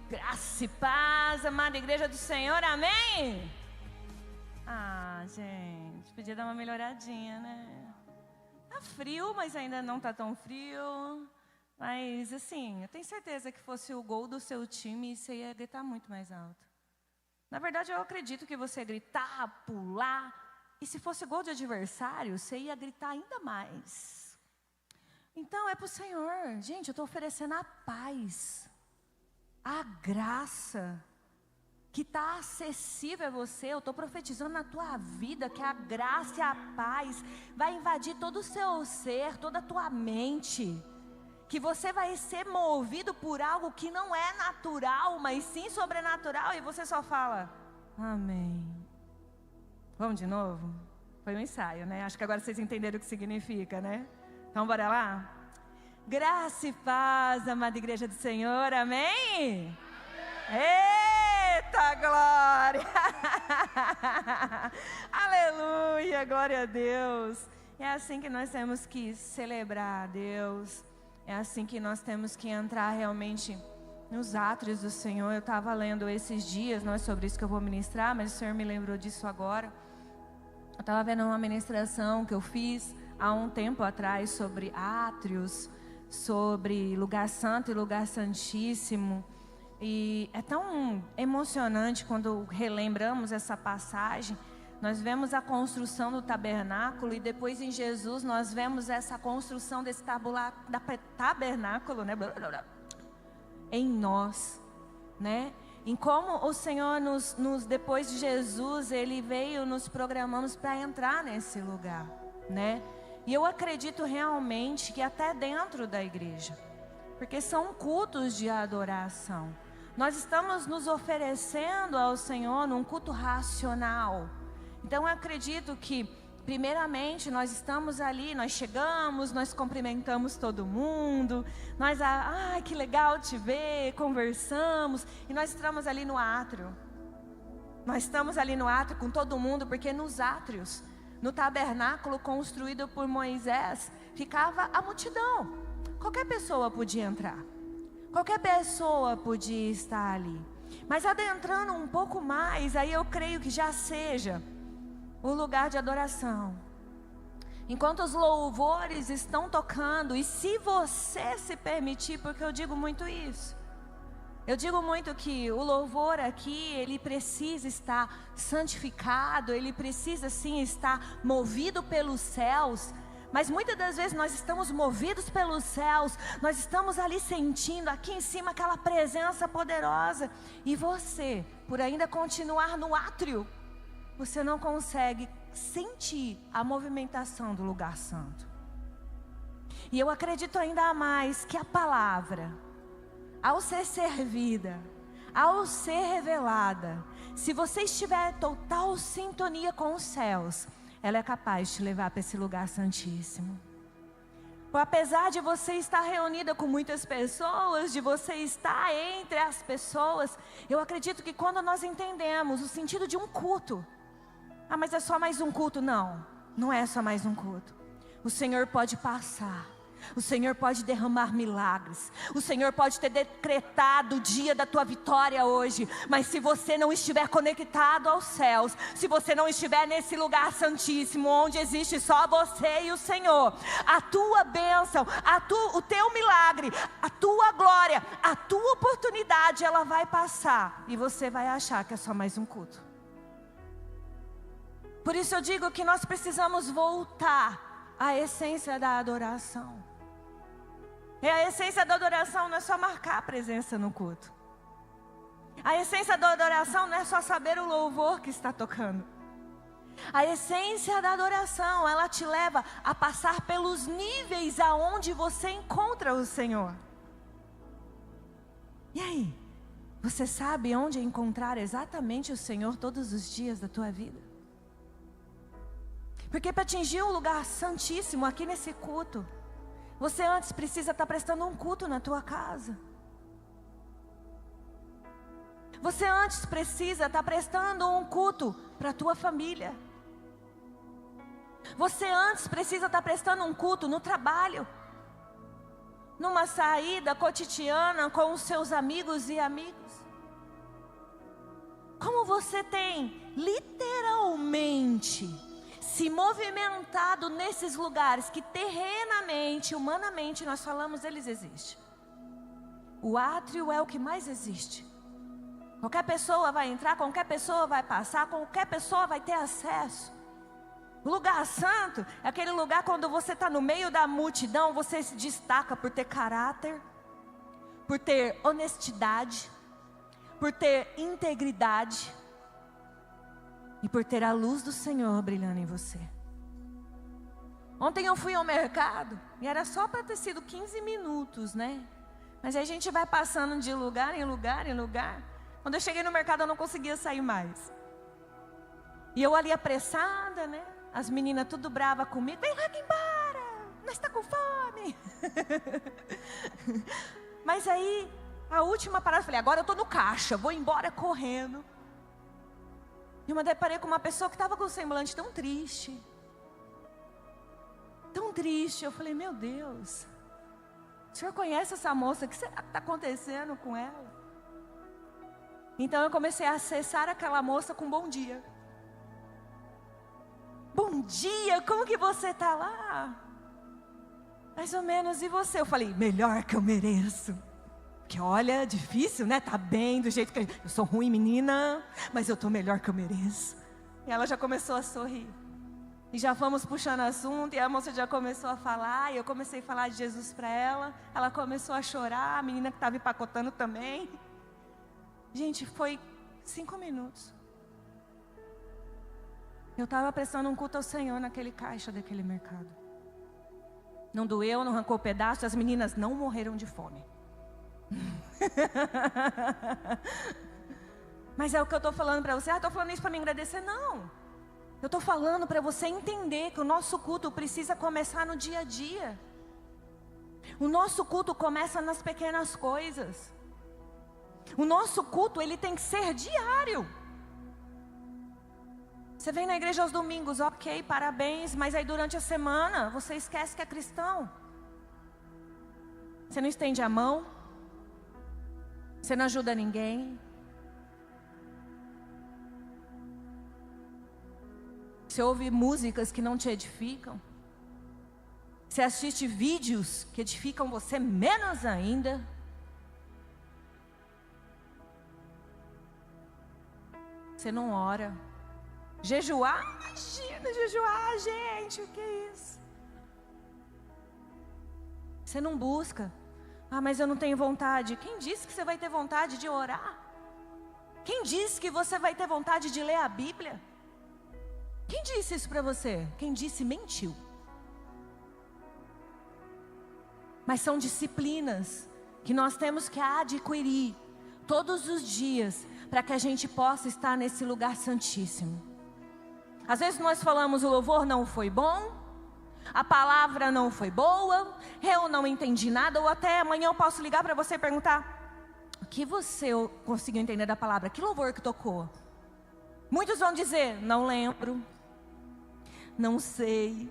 Graça e paz, amada igreja do Senhor, amém? Ah, gente, podia dar uma melhoradinha, né? Tá frio, mas ainda não tá tão frio. Mas, assim, eu tenho certeza que fosse o gol do seu time, você ia gritar muito mais alto. Na verdade, eu acredito que você ia gritar, pular. E se fosse gol de adversário, você ia gritar ainda mais. Então, é pro Senhor. Gente, eu estou oferecendo a paz, a graça que está acessível a você. Eu estou profetizando na tua vida que a graça e a paz vai invadir todo o seu ser, toda a tua mente. Que você vai ser movido por algo que não é natural, mas sim sobrenatural. E você só fala, amém. Vamos de novo? Foi um ensaio, né? Acho que agora vocês entenderam o que significa, né? Então bora lá? Graça e paz, amada igreja do Senhor, amém? Eita glória! Aleluia, glória a Deus. É assim que nós temos que celebrar a Deus. É assim que nós temos que entrar realmente nos átrios do Senhor. Eu estava lendo esses dias, não é sobre isso que eu vou ministrar, mas o Senhor me lembrou disso agora. Eu estava vendo uma ministração que eu fiz há um tempo atrás sobre átrios, sobre lugar santo e lugar santíssimo. E é tão emocionante quando relembramos essa passagem. Nós vemos a construção do tabernáculo e depois em Jesus nós vemos essa construção desse tabernáculo, né? Em nós, né? Em como o Senhor depois de Jesus, Ele veio nos programamos para entrar nesse lugar, né? E eu acredito realmente que até dentro da igreja, porque são cultos de adoração. Nós estamos nos oferecendo ao Senhor num culto racional. Então eu acredito que, primeiramente, nós estamos ali, nós chegamos, nós cumprimentamos todo mundo, nós, que legal te ver, conversamos, e nós estamos ali no átrio. Nós estamos ali no átrio com todo mundo, porque nos átrios, no tabernáculo construído por Moisés, ficava a multidão. Qualquer pessoa podia entrar, qualquer pessoa podia estar ali. Mas adentrando um pouco mais, aí eu creio que já seja o lugar de adoração. Enquanto os louvores estão tocando, e se você se permitir, porque eu digo muito isso, eu digo muito que o louvor aqui, ele precisa estar santificado, ele precisa sim estar movido pelos céus. Mas muitas das vezes nós estamos movidos pelos céus, nós estamos ali sentindo aqui em cima aquela presença poderosa. E você, por ainda continuar no átrio, você não consegue sentir a movimentação do lugar santo. E eu acredito ainda mais que a palavra, ao ser servida, ao ser revelada, se você estiver em total sintonia com os céus, ela é capaz de te levar para esse lugar santíssimo. Apesar de você estar reunida com muitas pessoas, de você estar entre as pessoas, eu acredito que quando nós entendemos o sentido de um culto, mas é só mais um culto? Não, não é só mais um culto. O Senhor pode passar, o Senhor pode derramar milagres, o Senhor pode ter decretado o dia da tua vitória hoje, mas se você não estiver conectado aos céus, se você não estiver nesse lugar santíssimo, onde existe só você e o Senhor, a tua bênção, o teu milagre, a tua glória, a tua oportunidade, ela vai passar, e você vai achar que é só mais um culto. Por isso eu digo que nós precisamos voltar à essência da adoração. E a essência da adoração não é só marcar a presença no culto. A essência da adoração não é só saber o louvor que está tocando. A essência da adoração, ela te leva a passar pelos níveis aonde você encontra o Senhor. E aí? Você sabe onde encontrar exatamente o Senhor todos os dias da tua vida? Porque para atingir um lugar santíssimo aqui nesse culto, você antes precisa estar prestando um culto na tua casa. Você antes precisa estar prestando um culto para a tua família. Você antes precisa estar prestando um culto no trabalho. numa saída cotidiana com os seus amigos e amigas? Como você tem literalmente se movimentado nesses lugares que terrenamente, humanamente, nós falamos, eles existem? O átrio é o que mais existe. Qualquer pessoa vai entrar, qualquer pessoa vai passar, qualquer pessoa vai ter acesso. O lugar santo é aquele lugar quando você está no meio da multidão, você se destaca por ter caráter, por ter honestidade, por ter integridade e por ter a luz do Senhor brilhando em você. Ontem eu fui ao mercado e era só para ter sido 15 minutos, né? Mas aí a gente vai passando de lugar em lugar em lugar. Quando eu cheguei no mercado eu não conseguia sair mais. E eu ali apressada, né? As meninas tudo brava comigo. Vem logo embora, nós está com fome. Mas aí, a última parada, eu falei, agora eu estou no caixa, vou embora correndo. E eu me deparei com uma pessoa que estava com um semblante tão triste. Tão triste. Eu falei, meu Deus, o senhor conhece essa moça? O que será que está acontecendo com ela? Então eu comecei a acessar aquela moça com bom dia. Bom dia, como que você está lá? Mais ou menos, e você? Eu falei, melhor que eu mereço. Porque olha, difícil, né? Tá bem, do jeito que eu sou ruim, menina, mas eu tô melhor que eu mereço. E ela já começou a sorrir. E já fomos puxando assunto, e a moça já começou a falar, e eu comecei a falar de Jesus para ela. Ela começou a chorar, a menina que estava empacotando também. Gente, foi 5 minutos. Eu estava prestando um culto ao Senhor naquele caixa daquele mercado. Não doeu, não arrancou pedaço, as meninas não morreram de fome. Mas é o que eu estou falando para você. Estou falando isso para me agradecer? Não. Eu estou falando para você entender que o nosso culto precisa começar no dia a dia. O nosso culto começa nas pequenas coisas. O nosso culto, ele tem que ser diário. Você vem na igreja aos domingos, ok, parabéns, mas aí durante a semana você esquece que é cristão. Você não estende a mão, você não ajuda ninguém. Você ouve músicas que não te edificam. Você assiste vídeos que edificam você menos ainda. Você não ora. Jejuar? Imagina jejuar, gente, o que é isso? Você não busca. Ah, mas eu não tenho vontade. Quem disse que você vai ter vontade de orar? Quem disse que você vai ter vontade de ler a Bíblia? Quem disse isso para você? Quem disse mentiu. Mas são disciplinas que nós temos que adquirir todos os dias para que a gente possa estar nesse lugar santíssimo. Às vezes nós falamos, o louvor não foi bom, a palavra não foi boa, eu não entendi nada, ou até amanhã eu posso ligar para você e perguntar, o que você conseguiu entender da palavra? Que louvor que tocou? Muitos vão dizer, não lembro, não sei,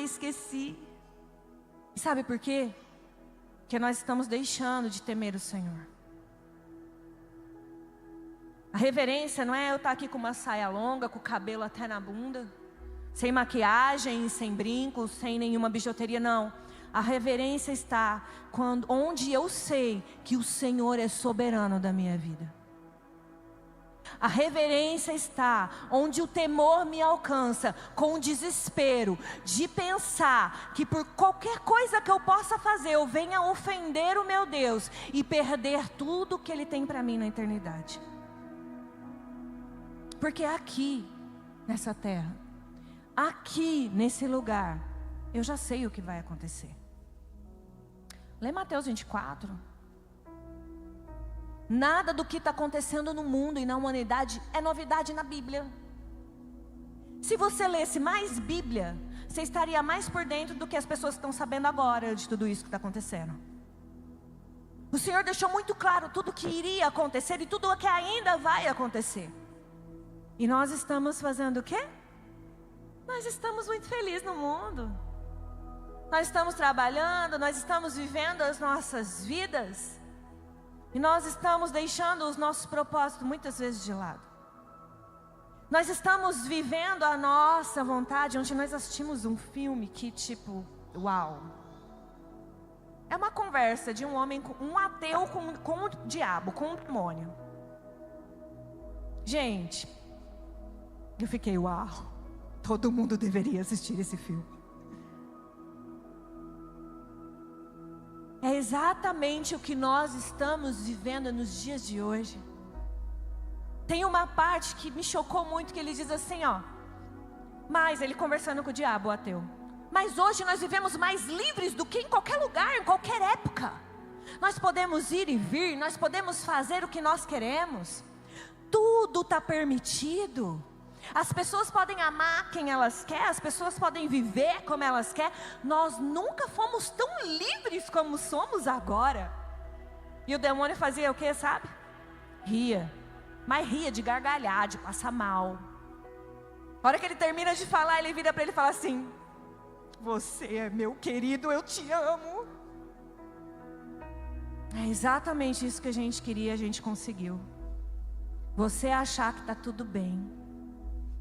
esqueci. E sabe por quê? Porque nós estamos deixando de temer o Senhor. A reverência não é eu estar aqui com uma saia longa, com o cabelo até na bunda, sem maquiagem, sem brincos, sem nenhuma bijuteria, não. A reverência está onde eu sei que o Senhor é soberano da minha vida. A reverência está onde o temor me alcança, com o desespero de pensar que por qualquer coisa que eu possa fazer, eu venha ofender o meu Deus e perder tudo que Ele tem para mim na eternidade. Porque aqui, nessa terra, aqui, nesse lugar, eu já sei o que vai acontecer. Lê Mateus 24. Nada do que está acontecendo no mundo e na humanidade é novidade na Bíblia. Se você lesse mais Bíblia, você estaria mais por dentro do que as pessoas estão sabendo agora de tudo isso que está acontecendo. O Senhor deixou muito claro tudo o que iria acontecer e tudo o que ainda vai acontecer. E nós estamos fazendo o quê? Nós estamos muito felizes no mundo. Nós estamos trabalhando, nós estamos vivendo as nossas vidas e nós estamos deixando os nossos propósitos muitas vezes de lado. Nós estamos vivendo a nossa vontade. Ontem nós assistimos um filme que tipo, uau. É uma conversa de um homem, um ateu com o diabo, com o demônio. Gente, eu fiquei, uau, todo mundo deveria assistir esse filme. É exatamente o que nós estamos vivendo nos dias de hoje. Tem uma parte que me chocou muito, que ele diz assim, ó. Mas ele conversando com o diabo, o ateu. Mas hoje nós vivemos mais livres do que em qualquer lugar, em qualquer época. Nós podemos ir e vir, nós podemos fazer o que nós queremos. Tudo está permitido. As pessoas podem amar quem elas querem, as pessoas podem viver como elas querem. Nós nunca fomos tão livres como somos agora. E o demônio fazia o que, sabe? Ria. Mas ria de gargalhar, de passar mal. A hora que ele termina de falar, ele vira para ele e fala assim: você é meu querido, eu te amo. É exatamente isso que a gente queria, a gente conseguiu. Você achar que está tudo bem.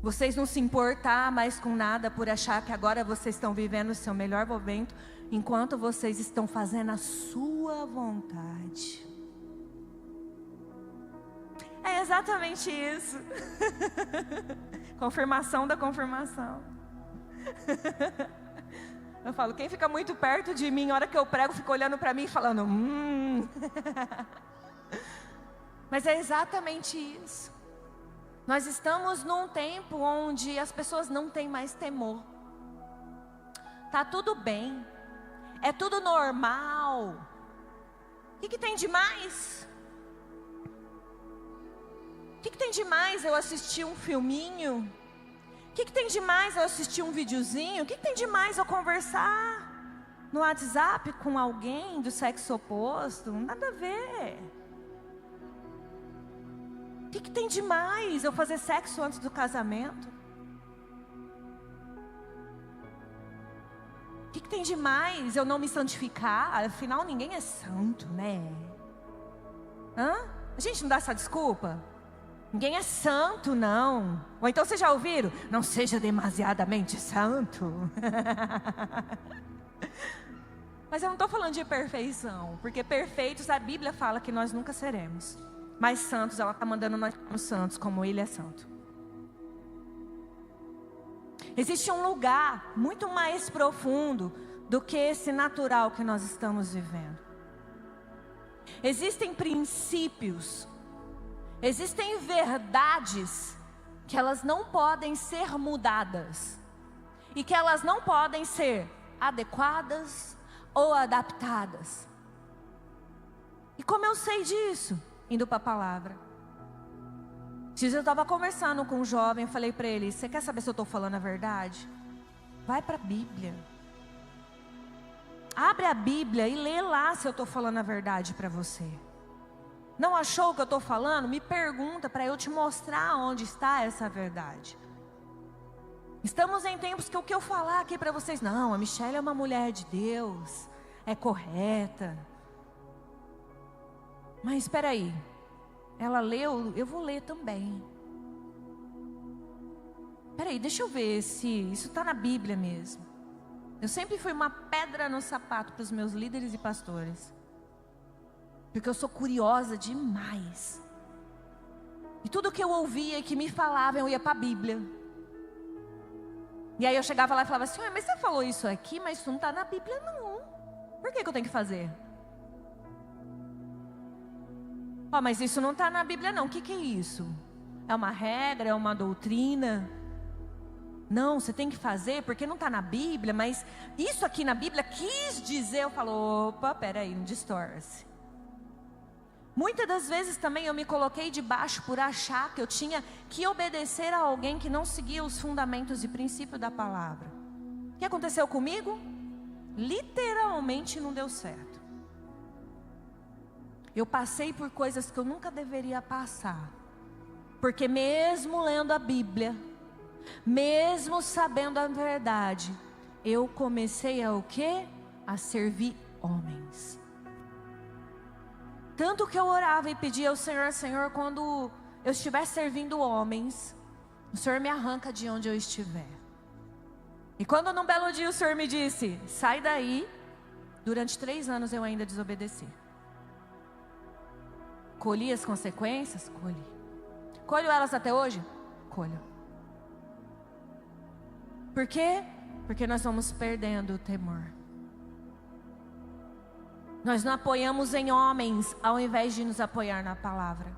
Vocês não se importar mais com nada por achar que agora vocês estão vivendo o seu melhor momento, enquanto vocês estão fazendo a sua vontade. É exatamente isso. Confirmação da confirmação. Eu falo, quem fica muito perto de mim, na hora que eu prego, fica olhando para mim e falando, Mas é exatamente isso. Nós estamos num tempo onde as pessoas não têm mais temor. Tá tudo bem. É tudo normal. O que tem de mais? O que tem de mais eu assistir um filminho? O que tem de mais eu assistir um videozinho? O que tem de mais eu conversar no WhatsApp com alguém do sexo oposto? Nada a ver. O que tem de mais eu fazer sexo antes do casamento? O que tem de mais eu não me santificar? Afinal, ninguém é santo, né? A gente não dá essa desculpa? Ninguém é santo, não. Ou então vocês já ouviram? Não seja demasiadamente santo. Mas eu não estou falando de perfeição. Porque perfeitos, a Bíblia fala que nós nunca seremos. Mas santos, ela está mandando nós sermos santos, como Ele é santo. Existe um lugar muito mais profundo do que esse natural que nós estamos vivendo. Existem princípios, existem verdades que elas não podem ser mudadas e que elas não podem ser adequadas ou adaptadas. E como eu sei disso? Indo para a palavra. Eu estava conversando com um jovem, falei para ele, você quer saber se eu estou falando a verdade? Vai para a Bíblia. Abre a Bíblia e lê lá se eu estou falando a verdade para você. Não achou o que eu estou falando? Me pergunta para eu te mostrar onde está essa verdade. Estamos em tempos que o que eu falar aqui para vocês, não, a Michelle é uma mulher de Deus, é correta. Mas espera aí, ela leu, eu vou ler também. Espera aí, deixa eu ver se isso está na Bíblia mesmo. Eu sempre fui uma pedra no sapato para os meus líderes e pastores. Porque eu sou curiosa demais. E tudo que eu ouvia e que me falavam, eu ia para a Bíblia. E aí eu chegava lá e falava assim, mas você falou isso aqui, mas isso não está na Bíblia não. Por que eu tenho que fazer? Mas isso não está na Bíblia não, o que é isso? É uma regra, é uma doutrina? Não, você tem que fazer porque não está na Bíblia, mas isso aqui na Bíblia quis dizer, eu falo, opa, peraí, não distorce. Muitas das vezes também eu me coloquei de baixo por achar que eu tinha que obedecer a alguém que não seguia os fundamentos e princípios da palavra. O que aconteceu comigo? Literalmente não deu certo. Eu passei por coisas que eu nunca deveria passar. Porque mesmo lendo a Bíblia, mesmo sabendo a verdade, eu comecei a o quê? A servir homens. Tanto que eu orava e pedia ao Senhor: Senhor, quando eu estiver servindo homens, o Senhor me arranca de onde eu estiver. E quando num belo dia o Senhor me disse: sai daí, durante 3 anos eu ainda desobedeci. Colhi as consequências? Colhi. Colho elas até hoje? Colho. Por quê? Porque nós vamos perdendo o temor. Nós não apoiamos em homens ao invés de nos apoiar na palavra.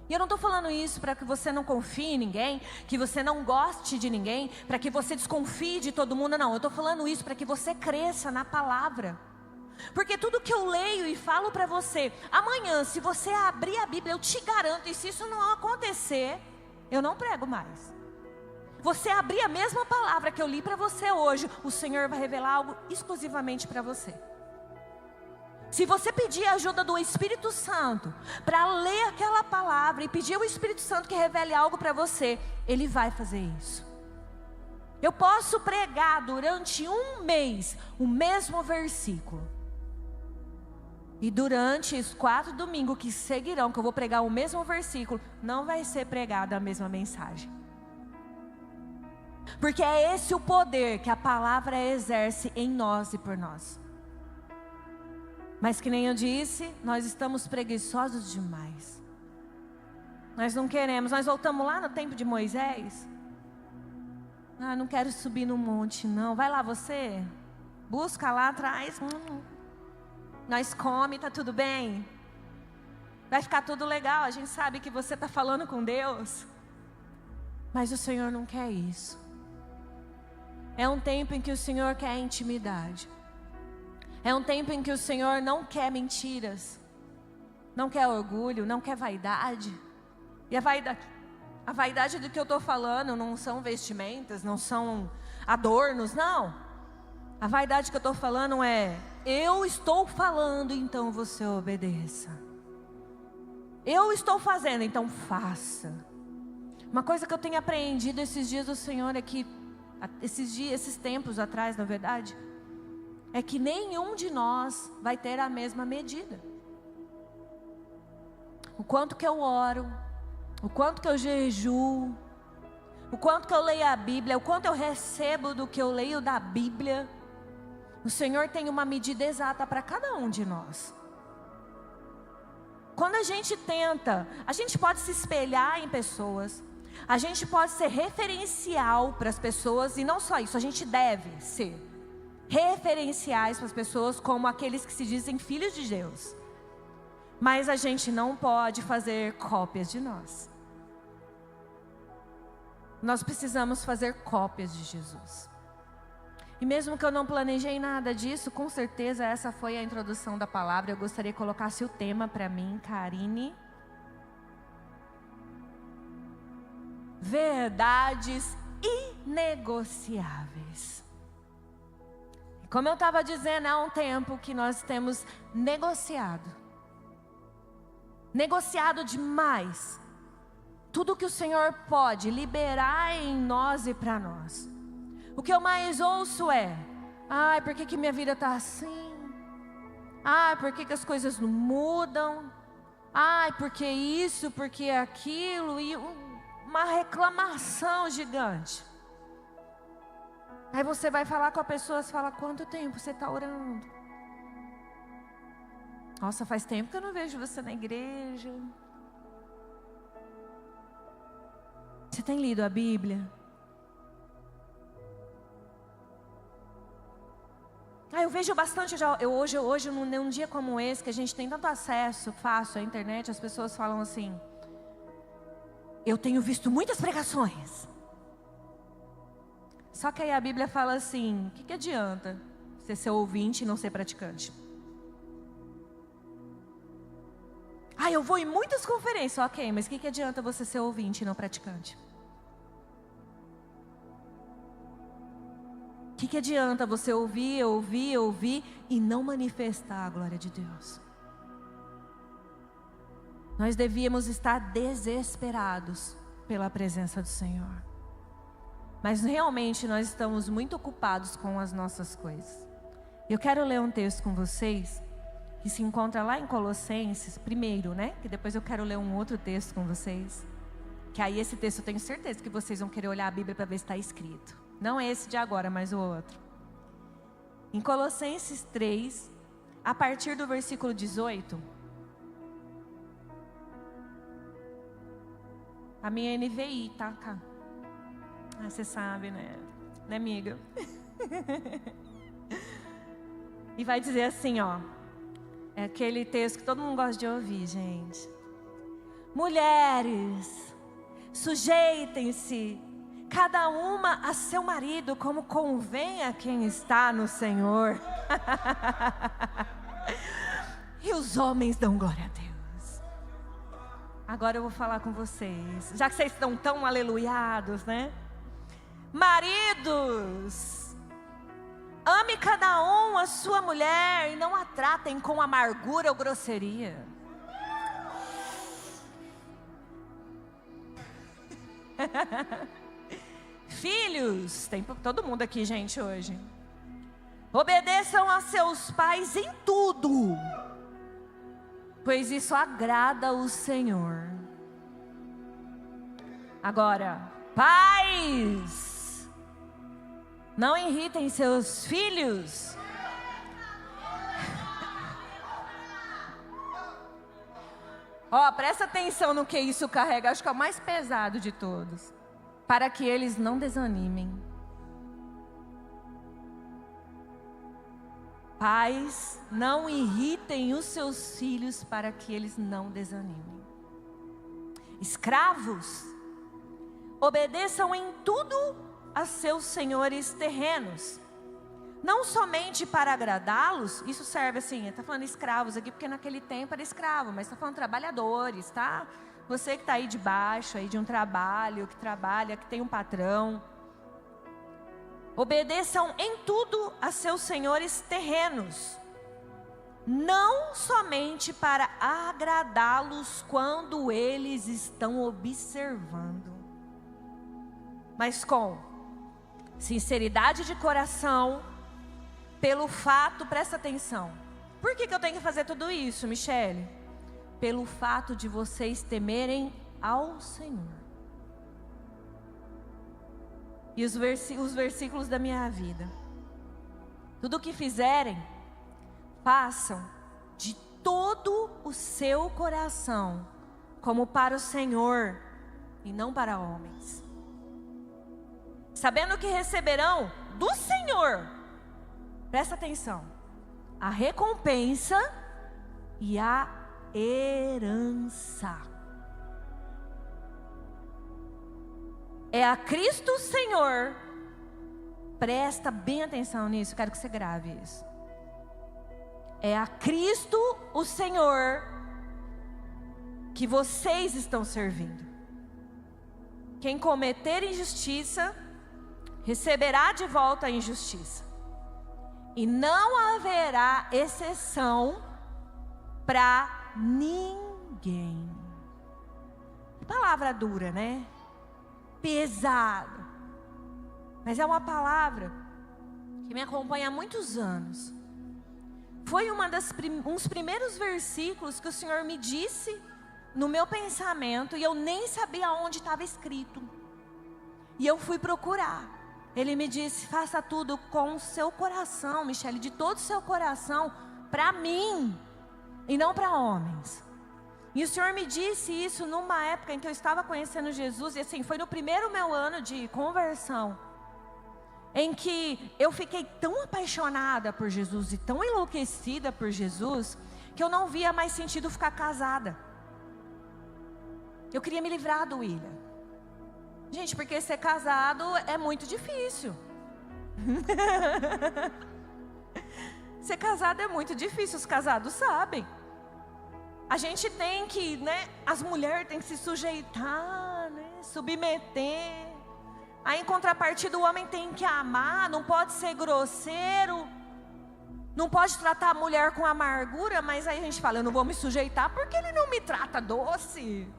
E eu não estou falando isso para que você não confie em ninguém, que você não goste de ninguém, para que você desconfie de todo mundo, não. Eu estou falando isso para que você cresça na palavra. Porque tudo que eu leio e falo para você, amanhã, se você abrir a Bíblia, eu te garanto, e se isso não acontecer, eu não prego mais. Você abrir a mesma palavra que eu li para você hoje, o Senhor vai revelar algo exclusivamente para você. Se você pedir a ajuda do Espírito Santo para ler aquela palavra e pedir ao Espírito Santo que revele algo para você, Ele vai fazer isso. Eu posso pregar durante 1 mês o mesmo versículo. E durante os 4 domingos que seguirão, que eu vou pregar o mesmo versículo, não vai ser pregada a mesma mensagem. Porque é esse o poder que a palavra exerce em nós e por nós. Mas que nem eu disse, nós estamos preguiçosos demais. Nós não queremos, nós voltamos lá no tempo de Moisés. Ah, não quero subir no monte não, vai lá você, busca lá atrás. Nós come, tá tudo bem. Vai ficar tudo legal, a gente sabe que você está falando com Deus. Mas o Senhor não quer isso. É um tempo em que o Senhor quer intimidade. É um tempo em que o Senhor não quer mentiras, não quer orgulho, não quer vaidade. E a vaidade do que eu estou falando não são vestimentas, não são adornos, não. A vaidade que eu estou falando é: eu estou falando, então você obedeça. Eu estou fazendo, então faça. Uma coisa que eu tenho aprendido esses dias do Senhor é que, esses tempos atrás, na verdade, é que nenhum de nós vai ter a mesma medida. O quanto que eu oro, o quanto que eu jejuo, o quanto que eu leio a Bíblia, o quanto eu recebo do que eu leio da Bíblia, o Senhor tem uma medida exata para cada um de nós. Quando a gente tenta, a gente pode se espelhar em pessoas, a gente pode ser referencial para as pessoas, e não só isso, a gente deve ser referenciais para as pessoas como aqueles que se dizem filhos de Deus. Mas a gente não pode fazer cópias de nós. Nós precisamos fazer cópias de Jesus. E mesmo que eu não planejei nada disso, com certeza essa foi a introdução da palavra. Eu gostaria que colocasse o tema para mim, Karine. Verdades inegociáveis. Como eu estava dizendo, há um tempo que nós temos negociado demais tudo que o Senhor pode liberar em nós e para nós. O que eu mais ouço é: ai, por que minha vida está assim? Ai, por que as coisas não mudam? Ai, porque isso, porque aquilo, e uma reclamação gigante. Aí você vai falar com a pessoa, você fala: quanto tempo você está orando? Nossa, faz tempo que eu não vejo você na igreja. Você tem lido a Bíblia? Eu vejo bastante, hoje num dia como esse, que a gente tem tanto acesso fácil à internet, as pessoas falam assim: eu tenho visto muitas pregações. Só que aí a Bíblia fala assim: o que adianta você ser ouvinte e não ser praticante? Eu vou em muitas conferências, ok, mas o que adianta você ser ouvinte e não praticante? O que adianta você ouvir e não manifestar a glória de Deus? Nós devíamos estar desesperados pela presença do Senhor. mas realmente nós estamos muito ocupados com as nossas coisas. Eu quero ler um texto com vocês, que se encontra lá em Colossenses, primeiro, né? Que depois eu quero ler um outro texto com vocês. Que aí esse texto eu tenho certeza que vocês vão querer olhar a Bíblia para ver se está escrito. Não esse de agora, mas o outro. Em Colossenses 3, a partir do versículo 18. A minha NVI, tá, cá? Ah, você sabe, né? Né, amiga? E vai dizer assim, ó. É aquele texto que todo mundo gosta de ouvir, gente. Mulheres, sujeitem-se, cada uma a seu marido, como convém a quem está no Senhor. E os homens dão glória a Deus. Agora eu vou falar com vocês, já que vocês estão tão aleluiados, né? Maridos, ame cada um a sua mulher e não a tratem com amargura ou grosseria. Filhos, tem todo mundo aqui, gente, hoje. Obedeçam a seus pais em tudo, pois isso agrada o Senhor. Agora, pais, não irritem seus filhos. Ó, presta atenção no que isso carrega, acho que é o mais pesado de todos. Para que eles não desanimem. Pais, não irritem os seus filhos para que eles não desanimem. Escravos, obedeçam em tudo a seus senhores terrenos, não somente para agradá-los. Isso serve assim, está falando escravos aqui, porque naquele tempo era escravo, mas está falando trabalhadores, tá? Você que está aí debaixo aí de um trabalho, que trabalha, que tem um patrão. Obedeçam em tudo a seus senhores terrenos, não somente para agradá-los quando eles estão observando, mas com sinceridade de coração, pelo fato, presta atenção. Por que eu tenho que fazer tudo isso, Michele? Pelo fato de vocês temerem ao Senhor. E os versículos da minha vida. Tudo o que fizerem, façam de todo o seu coração, como para o Senhor e não para homens. Sabendo que receberão do Senhor, presta atenção, a recompensa e a herança. É a Cristo Senhor. Presta bem atenção nisso, quero que você grave isso. É a Cristo o Senhor que vocês estão servindo. Quem cometer injustiça, receberá de volta a injustiça. E não haverá exceção para ninguém. Que palavra dura, né? Pesado, mas é uma palavra que me acompanha há muitos anos. Foi uns primeiros versículos que o Senhor me disse no meu pensamento, e eu nem sabia onde estava escrito, e eu fui procurar. Ele me disse: faça tudo com o seu coração, Michele, de todo o seu coração, para mim e não para homens. E o Senhor me disse isso numa época em que eu estava conhecendo Jesus. E assim, foi no primeiro meu ano de conversão, em que eu fiquei tão apaixonada por Jesus e tão enlouquecida por Jesus, que eu não via mais sentido ficar casada. Eu queria me livrar do William. Gente, porque ser casado é muito difícil. Ser casado é muito difícil, os casados sabem. A gente tem que, né, as mulheres têm que se sujeitar, né, submeter. Aí em contrapartida o homem tem que amar, não pode ser grosseiro, não pode tratar a mulher com amargura, mas aí a gente fala: eu não vou me sujeitar porque ele não me trata doce.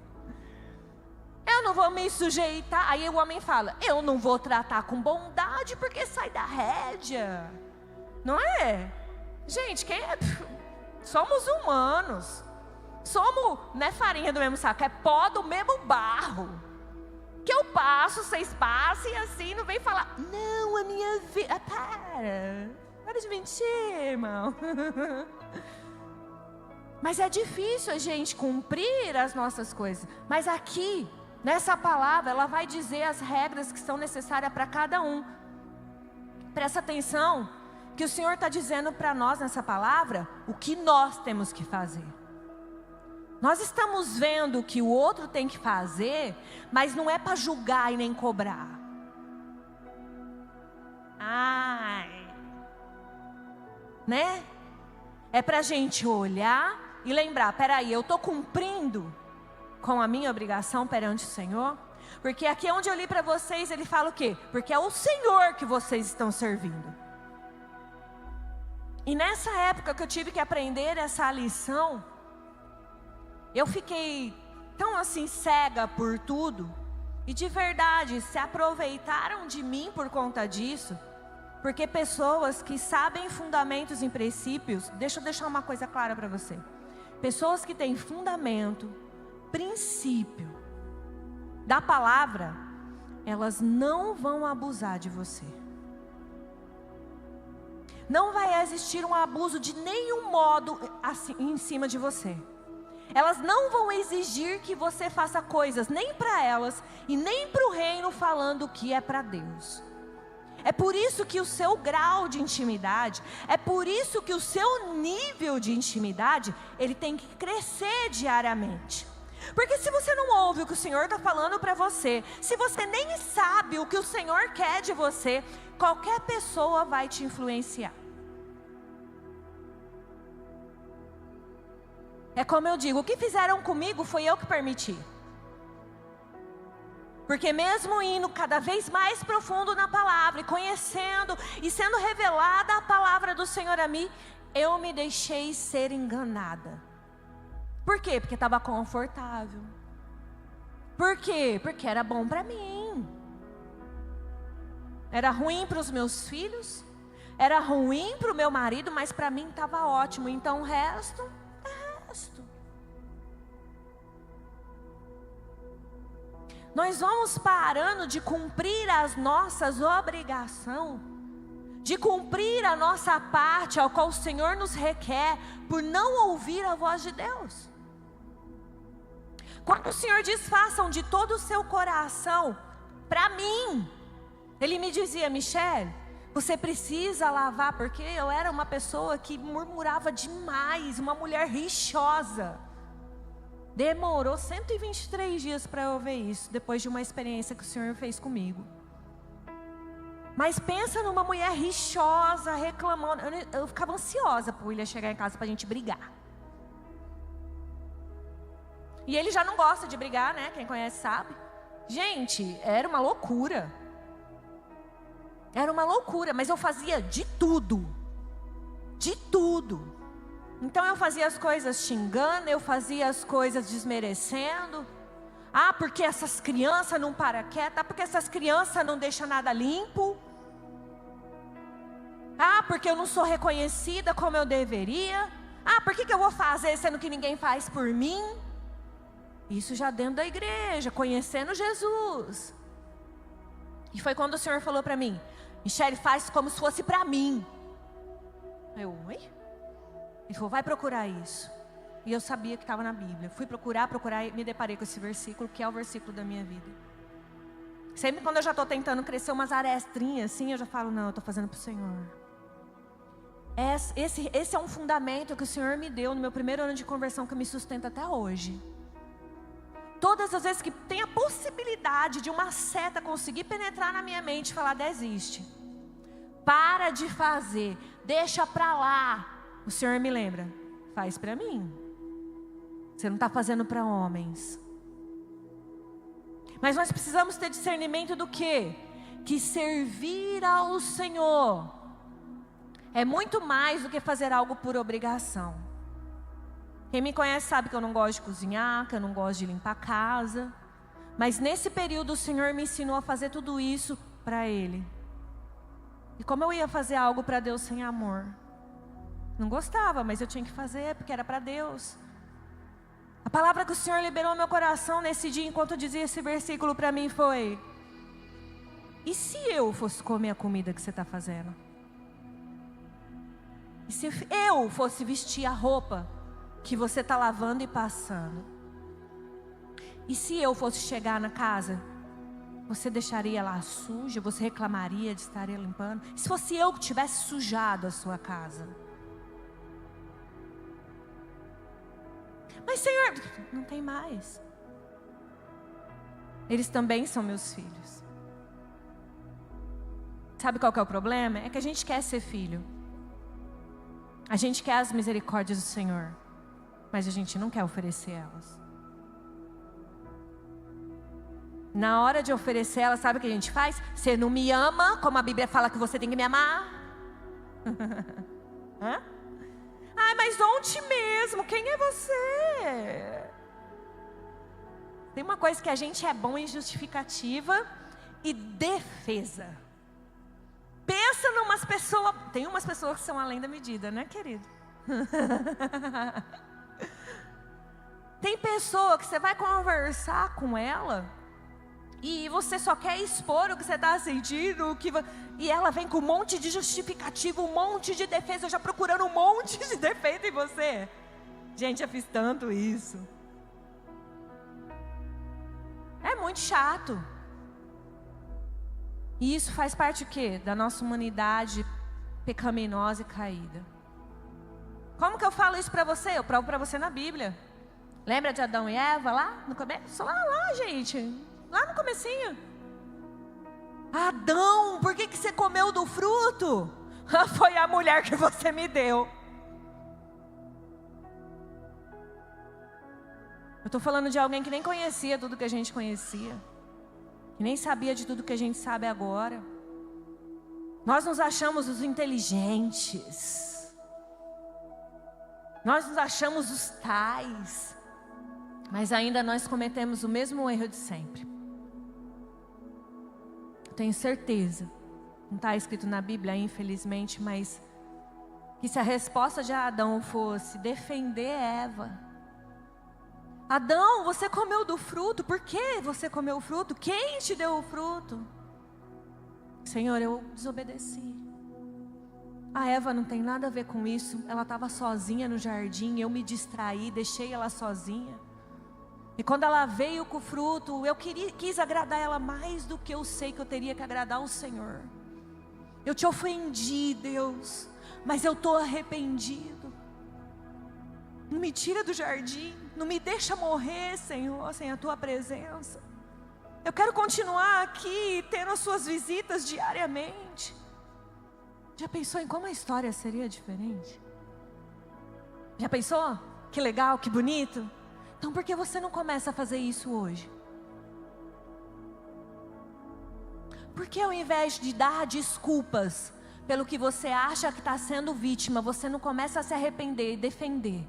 Eu não vou me sujeitar. Aí o homem fala, eu não vou tratar com bondade porque sai da rédea. Não é? Gente, quem é? Somos humanos. Somos, não é farinha do mesmo saco, é pó do mesmo barro. Que eu passo, vocês passam e assim não vem falar, não, a minha vida. Para de mentir, irmão. Mas é difícil a gente cumprir as nossas coisas. Mas aqui, nessa palavra, ela vai dizer as regras que são necessárias para cada um. Presta atenção, que o Senhor está dizendo para nós nessa palavra, o que nós temos que fazer. Nós estamos vendo o que o outro tem que fazer, mas não é para julgar e nem cobrar. Né? É para a gente olhar e lembrar, peraí, eu estou cumprindo com a minha obrigação perante o Senhor? Porque aqui onde eu li para vocês, ele fala o quê? Porque é o Senhor que vocês estão servindo. E nessa época que eu tive que aprender essa lição, eu fiquei tão assim cega por tudo. E de verdade, se aproveitaram de mim por conta disso. Porque pessoas que sabem fundamentos e princípios, deixa eu deixar uma coisa clara para você. Pessoas que têm fundamento, princípio da palavra, elas não vão abusar de você. Não vai existir um abuso de nenhum modo assim, em cima de você. Elas não vão exigir que você faça coisas nem para elas e nem para o reino falando que é para Deus. É por isso que o seu grau de intimidade, é por isso que o seu nível de intimidade, ele tem que crescer diariamente. Porque se você não ouve o que o Senhor está falando para você, se você nem sabe o que o Senhor quer de você, qualquer pessoa vai te influenciar. É como eu digo, o que fizeram comigo foi eu que permiti. Porque mesmo indo cada vez mais profundo na palavra, e conhecendo, e sendo revelada a palavra do Senhor a mim, eu me deixei ser enganada. Por quê? Porque estava confortável. Por quê? Porque era bom para mim. Era ruim para os meus filhos, era ruim para o meu marido, mas para mim estava ótimo. Então o resto é resto. Nós vamos parando de cumprir as nossas obrigações, de cumprir a nossa parte ao qual o Senhor nos requer, por não ouvir a voz de Deus. Quando o Senhor diz, façam de todo o seu coração, para mim, Ele me dizia, Michele, você precisa lavar, porque eu era uma pessoa que murmurava demais, uma mulher rixosa. Demorou 123 dias para eu ver isso, depois de uma experiência que o Senhor fez comigo. Mas pensa numa mulher rixosa, reclamando. Eu ficava ansiosa para o William chegar em casa para a gente brigar. E ele já não gosta de brigar, né? Quem conhece sabe. Gente, era uma loucura. Era uma loucura, mas eu fazia de tudo. De tudo. Então eu fazia as coisas xingando, eu fazia as coisas desmerecendo. Ah, porque essas crianças não param quietas, porque essas crianças não deixam nada limpo. Ah, porque eu não sou reconhecida como eu deveria. Ah, por que eu vou fazer sendo que ninguém faz por mim? Isso já dentro da igreja, conhecendo Jesus. E foi quando o Senhor falou para mim, Michele, faz como se fosse para mim. Oi? Ele falou, vai procurar isso. E eu sabia que estava na Bíblia. Fui procurar e me deparei com esse versículo, que é o versículo da minha vida. Sempre quando eu já estou tentando crescer umas arestrinhas assim, eu já falo, não, eu estou fazendo para o Senhor. Esse é um fundamento que o Senhor me deu no meu primeiro ano de conversão, que me sustenta até hoje. Todas as vezes que tem a possibilidade de uma seta conseguir penetrar na minha mente e falar, desiste. Para de fazer, deixa para lá. O Senhor me lembra, faz para mim. Você não está fazendo para homens. Mas nós precisamos ter discernimento do quê? Que servir ao Senhor é muito mais do que fazer algo por obrigação. Quem me conhece sabe que eu não gosto de cozinhar, que eu não gosto de limpar a casa. Mas nesse período o Senhor me ensinou a fazer tudo isso para Ele. E como eu ia fazer algo para Deus sem amor? Não gostava, mas eu tinha que fazer porque era para Deus. A palavra que o Senhor liberou no meu coração nesse dia, enquanto eu dizia esse versículo para mim, foi: e se eu fosse comer a comida que você está fazendo? E se eu fosse vestir a roupa que você está lavando e passando? E se eu fosse chegar na casa, você deixaria lá suja? Você reclamaria de estar limpando? E se fosse eu que tivesse sujado a sua casa? Mas Senhor, não tem mais. Eles também são meus filhos. Sabe qual que é o problema? É que a gente quer ser filho. A gente quer as misericórdias do Senhor, mas a gente não quer oferecer elas. Na hora de oferecer elas, sabe o que a gente faz? Você não me ama, como a Bíblia fala que você tem que me amar. Hã? Ai, mas ontem mesmo, quem é você? Tem uma coisa que a gente é bom em justificativa e defesa. Pensa numas pessoas, tem umas pessoas que são além da medida, né, querido? Tem pessoa que você vai conversar com ela e você só quer expor o que você está sentindo, e ela vem com um monte de justificativa, um monte de defesa, já procurando um monte de defeito em você. Gente, eu fiz tanto isso. É muito chato. E isso faz parte o quê? Da nossa humanidade pecaminosa e caída. Como que eu falo isso para você? Eu provo para você na Bíblia. Lembra de Adão e Eva lá no começo? Lá, gente. Lá no comecinho. Adão, por que você comeu do fruto? Foi a mulher que você me deu. Eu estou falando de alguém que nem conhecia tudo que a gente conhecia. Que nem sabia de tudo que a gente sabe agora. Nós nos achamos os inteligentes. Nós nos achamos os tais. Mas ainda nós cometemos o mesmo erro de sempre. Tenho certeza, não está escrito na Bíblia, infelizmente, mas que se a resposta de Adão fosse defender Eva: Adão, você comeu do fruto, por que você comeu o fruto? Quem te deu o fruto? Senhor, eu desobedeci. A Eva não tem nada a ver com isso, ela estava sozinha no jardim, eu me distraí, deixei ela sozinha. E quando ela veio com o fruto, eu quis agradar ela mais do que eu sei que eu teria que agradar o Senhor. Eu te ofendi, Deus, mas eu estou arrependido. Não me tira do jardim, não me deixa morrer, Senhor, sem a tua presença. Eu quero continuar aqui, tendo as suas visitas diariamente. Já pensou em como a história seria diferente? Já pensou? Que legal, que bonito. Então por que você não começa a fazer isso hoje? Por que ao invés de dar desculpas pelo que você acha que está sendo vítima, você não começa a se arrepender e defender?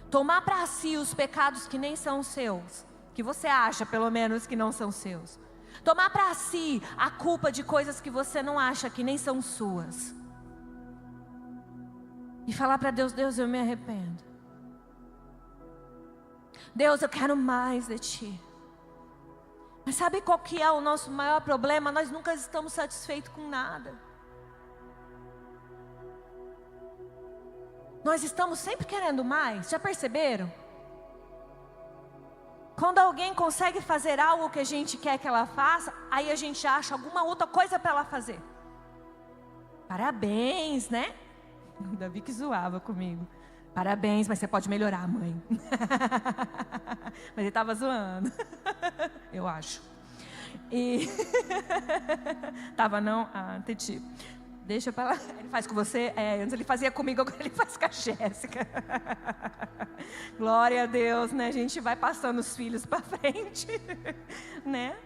Tomar para si os pecados que nem são seus, que você acha pelo menos que não são seus. Tomar para si a culpa de coisas que você não acha que nem são suas. E falar para Deus: Deus, eu me arrependo. Deus, eu quero mais de Ti. Mas sabe qual que é o nosso maior problema? Nós nunca estamos satisfeitos com nada. Nós estamos sempre querendo mais, já perceberam? Quando alguém consegue fazer algo que a gente quer que ela faça, aí a gente acha alguma outra coisa para ela fazer. Parabéns, né? O Davi que zoava comigo. Parabéns, mas você pode melhorar, mãe. Mas ele estava zoando. Eu acho. E tava não? Ah, entendi. Deixa para lá. Ele faz com você? Antes ele fazia comigo, agora ele faz com a Jéssica. Glória a Deus, né? A gente vai passando os filhos para frente, né?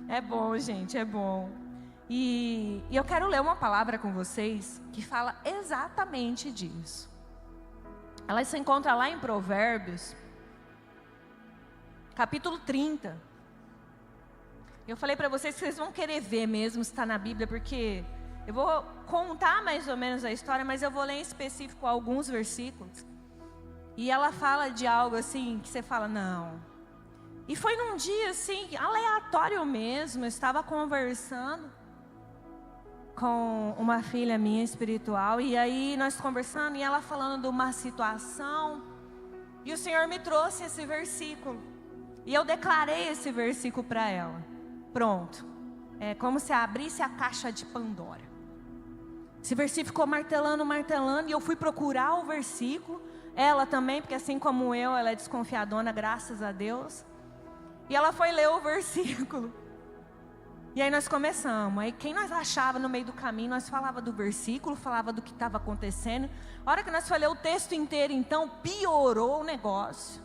É bom, gente, é bom. E eu quero ler uma palavra com vocês que fala exatamente disso. Ela se encontra lá em Provérbios. capítulo 30. Eu falei para vocês que vocês vão querer ver mesmo se está na Bíblia, porque eu vou contar mais ou menos a história, mas eu vou ler em específico alguns versículos. E ela fala de algo assim, que você fala, não. E foi num dia assim, aleatório mesmo, eu estava conversando com uma filha minha espiritual, e aí nós conversando, e ela falando de uma situação, e o Senhor me trouxe esse versículo, e eu declarei esse versículo para ela. Pronto, é como se abrisse a caixa de Pandora. Esse versículo ficou martelando, martelando, e eu fui procurar o versículo, ela também, porque assim como eu, ela é desconfiadona, graças a Deus, e ela foi ler o versículo. E aí nós começamos, aí quem nós achava no meio do caminho, nós falava do versículo, falava do que estava acontecendo. A hora que nós falamos o texto inteiro, então, piorou o negócio.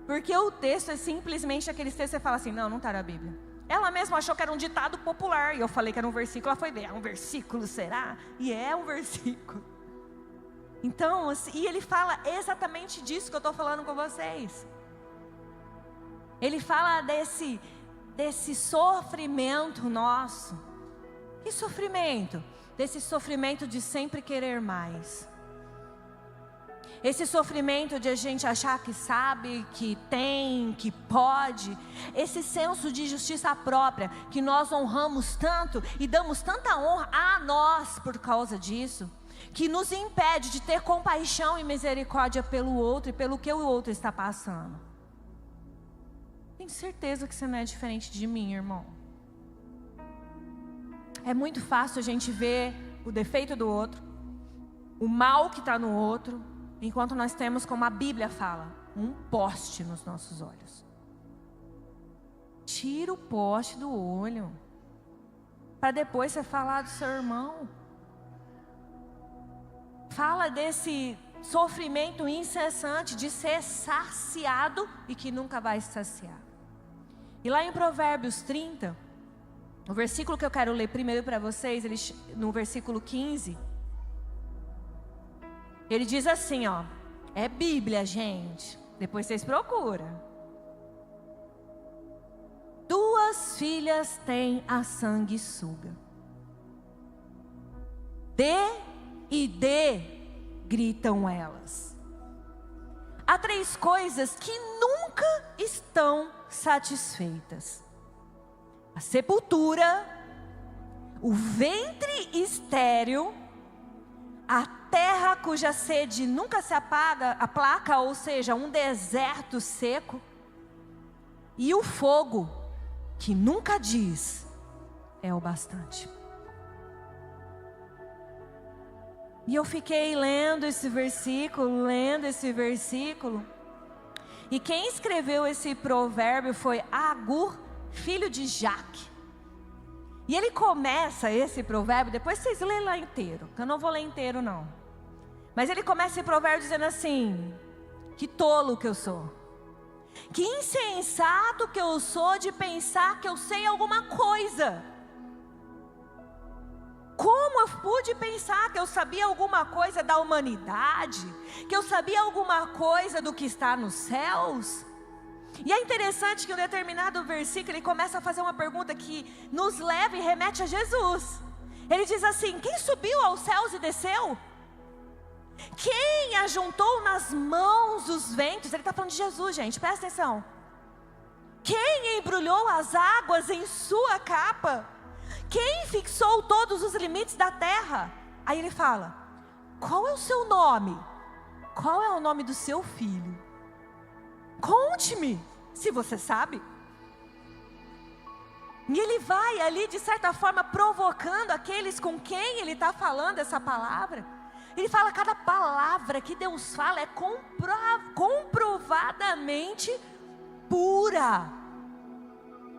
Porque o texto é simplesmente aqueles textos que você fala assim, não está na Bíblia. Ela mesma achou que era um ditado popular, e eu falei que era um versículo, ela foi ver, é um versículo, será? E é um versículo. Então, assim, e ele fala exatamente disso que eu estou falando com vocês. Ele fala desse sofrimento nosso. Que sofrimento? Desse sofrimento de sempre querer mais. Esse sofrimento de a gente achar que sabe, que tem, que pode. Esse senso de justiça própria, que nós honramos tanto e damos tanta honra a nós por causa disso, que nos impede de ter compaixão e misericórdia pelo outro e pelo que o outro está passando. Tenho certeza que você não é diferente de mim, irmão. É muito fácil a gente ver o defeito do outro, o mal que está no outro, enquanto nós temos, como a Bíblia fala, um poste nos nossos olhos. Tira o poste do olho, para depois você falar do seu irmão. Fala desse sofrimento incessante de ser saciado e que nunca vai saciar. E lá em Provérbios 30, o versículo que eu quero ler primeiro para vocês, no versículo 15, ele diz assim, ó, é Bíblia, gente, depois vocês procuram. 2 filhas têm a sanguessuga. Dê e dê, gritam elas. Há 3 coisas que nunca estão satisfeitas: a sepultura, o ventre estéril, a terra cuja sede nunca se aplaca, ou seja, um deserto seco, e o fogo que nunca diz é o bastante. E eu fiquei lendo esse versículo, e quem escreveu esse provérbio foi Agur, filho de Jaque. E ele começa esse provérbio, depois vocês lêem lá inteiro, que eu não vou ler inteiro não. Mas ele começa esse provérbio dizendo assim, que tolo que eu sou. Que insensato que eu sou de pensar que eu sei alguma coisa. Como eu pude pensar que eu sabia alguma coisa da humanidade? Que eu sabia alguma coisa do que está nos céus? E é interessante que em um determinado versículo ele começa a fazer uma pergunta que nos leva e remete a Jesus. Ele diz assim, quem subiu aos céus e desceu? Quem ajuntou nas mãos os ventos? Ele está falando de Jesus, gente, presta atenção. Quem embrulhou as águas em sua capa? Quem fixou todos os limites da terra? Aí ele fala, qual é o seu nome? Qual é o nome do seu filho? Conte-me, se você sabe. E ele vai ali, de certa forma, provocando aqueles com quem ele está falando essa palavra. Ele fala, cada palavra que Deus fala é comprovadamente pura.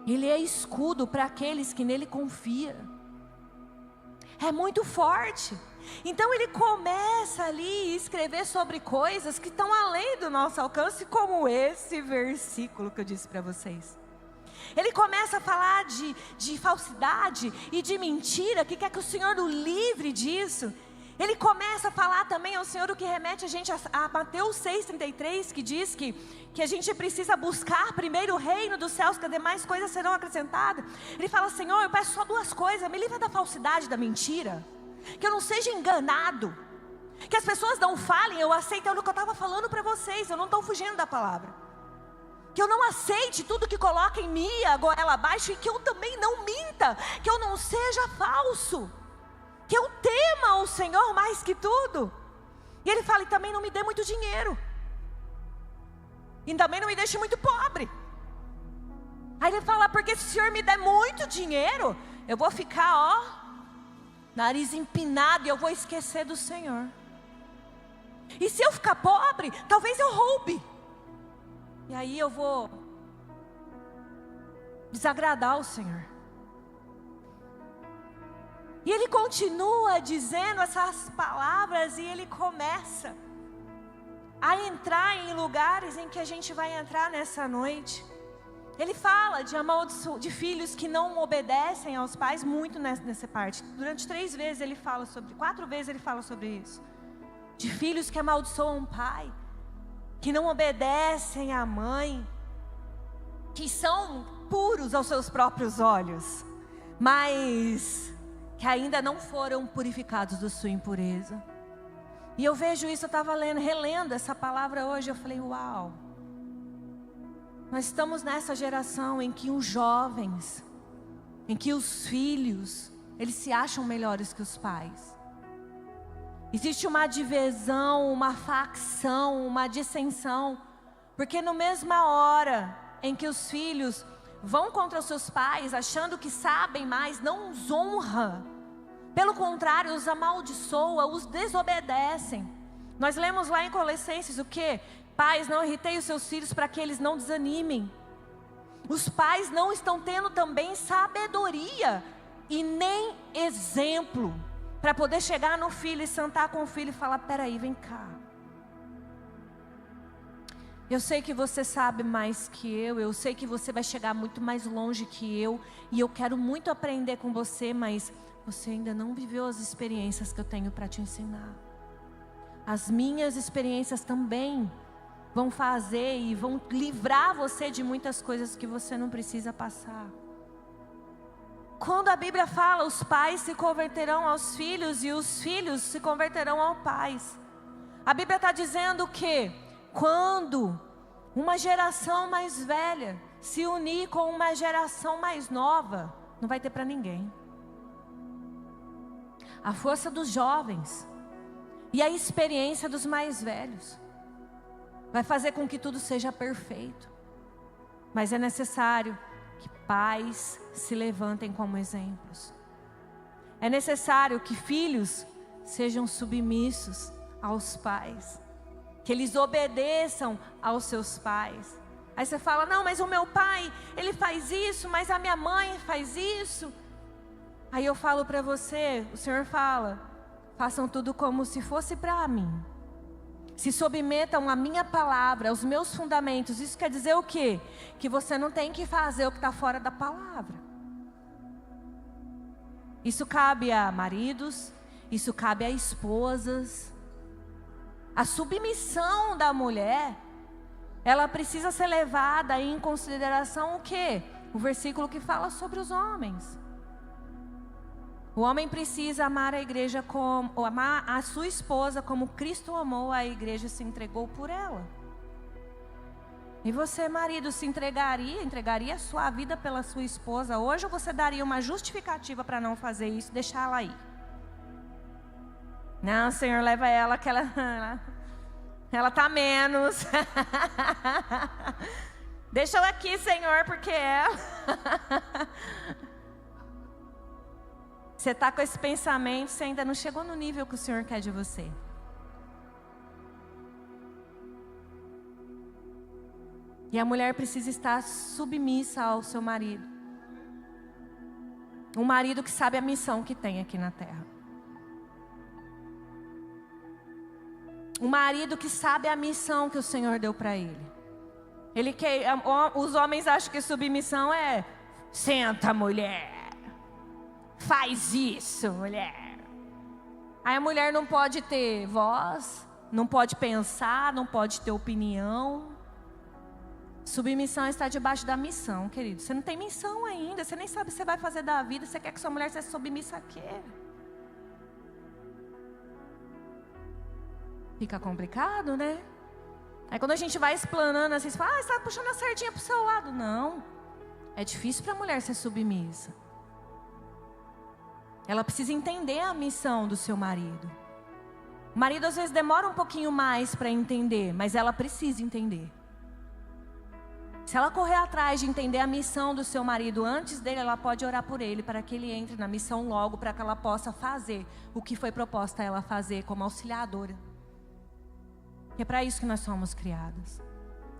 Ele é escudo para aqueles que nele confiam. É muito forte. Então ele começa ali a escrever sobre coisas que estão além do nosso alcance, como esse versículo que eu disse para vocês. Ele começa a falar de falsidade e de mentira, que quer que o Senhor o livre disso. Ele começa a falar também ao Senhor, o que remete a gente a Mateus 6,33, que diz que a gente precisa buscar primeiro o reino dos céus, que as demais coisas serão acrescentadas. Ele fala: Senhor, eu peço só duas coisas: me livra da falsidade, da mentira, que eu não seja enganado, que as pessoas não falem, eu aceito. É o que eu estava falando para vocês, eu não estou fugindo da palavra. Que eu não aceite tudo que coloca em mim, a goela abaixo, e que eu também não minta, que eu não seja falso, que eu tema o Senhor mais que tudo. E ele fala: e também não me dê muito dinheiro, e também não me deixe muito pobre. Aí ele fala: porque se o Senhor me der muito dinheiro, eu vou ficar, nariz empinado, e eu vou esquecer do Senhor. E se eu ficar pobre, talvez eu roube, e aí eu vou desagradar o Senhor. E ele continua dizendo essas palavras, e ele começa a entrar em lugares em que a gente vai entrar nessa noite. Ele fala de filhos que não obedecem aos pais, muito nessa parte. Durante 4 vezes ele fala sobre isso. De filhos que amaldiçoam o pai, que não obedecem à mãe, que são puros aos seus próprios olhos, mas que ainda não foram purificados da sua impureza. E eu vejo isso, eu estava relendo essa palavra hoje, eu falei: uau, nós estamos nessa geração em que os jovens, em que os filhos, eles se acham melhores que os pais. Existe uma divisão, uma facção, uma dissensão, porque na mesma hora em que os filhos vão contra os seus pais, achando que sabem mais, não os honra, pelo contrário, os amaldiçoa, os desobedecem. Nós lemos lá em Colossenses o que? Pais, não irritei os seus filhos para que eles não desanimem. Os pais não estão tendo também sabedoria e nem exemplo para poder chegar no filho e sentar com o filho e falar: peraí, vem cá, eu sei que você sabe mais que eu sei que você vai chegar muito mais longe que eu, e eu quero muito aprender com você, mas você ainda não viveu as experiências que eu tenho para te ensinar. As minhas experiências também vão fazer e vão livrar você de muitas coisas que você não precisa passar. Quando a Bíblia fala, os pais se converterão aos filhos e os filhos se converterão aos pais, a Bíblia está dizendo que quando uma geração mais velha se unir com uma geração mais nova, não vai ter para ninguém. A força dos jovens e a experiência dos mais velhos vai fazer com que tudo seja perfeito. Mas é necessário que pais se levantem como exemplos. É necessário que filhos sejam submissos aos pais, que eles obedeçam aos seus pais. Aí você fala: não, mas o meu pai, ele faz isso, mas a minha mãe faz isso. Aí eu falo para você, o Senhor fala: façam tudo como se fosse para mim. Se submetam à minha palavra, aos meus fundamentos. Isso quer dizer o quê? Que você não tem que fazer o que está fora da palavra. Isso cabe a maridos, isso cabe a esposas. A submissão da mulher, ela precisa ser levada em consideração o quê? O versículo que fala sobre os homens. O homem precisa amar a igreja ou amar a sua esposa como Cristo amou a igreja e se entregou por ela. E você, marido, entregaria a sua vida pela sua esposa hoje, ou você daria uma justificativa para não fazer isso, deixar ela aí? Não, Senhor, leva ela que ela está menos. Deixa ela aqui, Senhor, porque ela... Você está com esse pensamento, você ainda não chegou no nível que o Senhor quer de você. E a mulher precisa estar submissa ao seu marido. Um marido que sabe a missão que tem aqui na terra. Um marido que sabe a missão que o Senhor deu para ele. Os homens acham que submissão é: senta, mulher. Faz isso, mulher. Aí a mulher não pode ter voz, não pode pensar, não pode ter opinião. Submissão está debaixo da missão, querido. Você não tem missão ainda, você nem sabe o que você vai fazer da vida. Você quer que sua mulher seja submissa a quê? Fica complicado, né? Aí quando a gente vai explanando assim, você fala, você está puxando a sardinha para o seu lado. Não, é difícil para a mulher ser submissa. Ela precisa entender a missão do seu marido. O marido às vezes demora um pouquinho mais para entender, mas ela precisa entender. Se ela correr atrás de entender a missão do seu marido antes dele, ela pode orar por ele para que ele entre na missão logo, para que ela possa fazer o que foi proposta a ela fazer como auxiliadora. É para isso que nós somos criadas.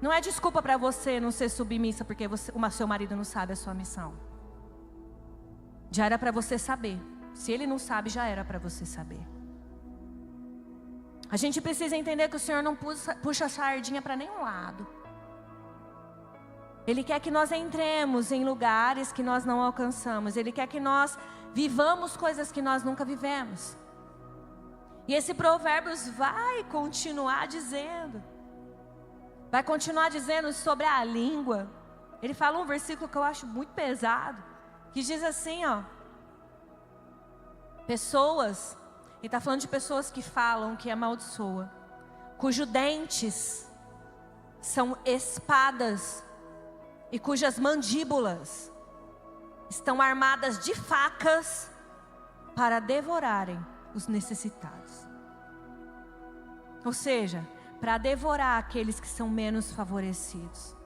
Não é desculpa para você não ser submissa porque o seu marido não sabe a sua missão. Já era para você saber. Se ele não sabe, já era para você saber. A gente precisa entender que o Senhor não puxa a sardinha para nenhum lado. Ele quer que nós entremos em lugares que nós não alcançamos. Ele quer que nós vivamos coisas que nós nunca vivemos. E esse Provérbios vai continuar dizendo. Vai continuar dizendo sobre a língua. Ele fala um versículo que eu acho muito pesado. Que diz assim, ó. Pessoas, ele está falando de pessoas que falam, que amaldiçoa. Cujos dentes são espadas. E cujas mandíbulas estão armadas de facas para devorarem os necessitados. Ou seja, para devorar aqueles que são menos favorecidos.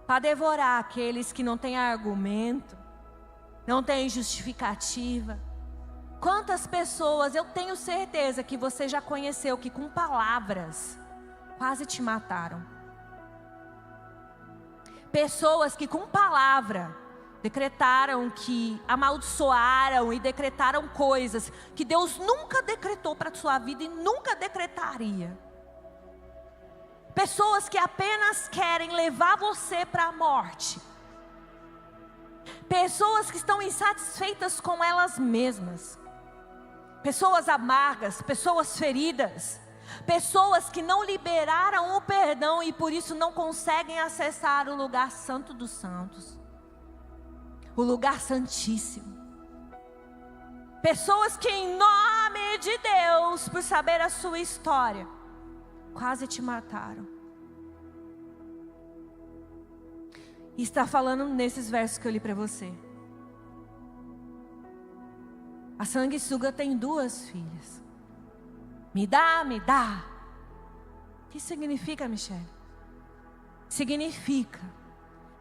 Para devorar aqueles que não têm argumento, não têm justificativa. Quantas pessoas, eu tenho certeza que você já conheceu, que com palavras quase te mataram. Pessoas que com palavra decretaram, que amaldiçoaram e decretaram coisas que Deus nunca decretou para a sua vida e nunca decretaria. Pessoas que apenas querem levar você para a morte. Pessoas que estão insatisfeitas com elas mesmas. Pessoas amargas, pessoas feridas. Pessoas que não liberaram o perdão e por isso não conseguem acessar o lugar santo dos santos. O lugar santíssimo. Pessoas que em nome de Deus, por saber a sua história, quase te mataram. E está falando nesses versos que eu li para você. A sanguessuga tem 2 filhas. Me dá, me dá. O que significa, Michele? Significa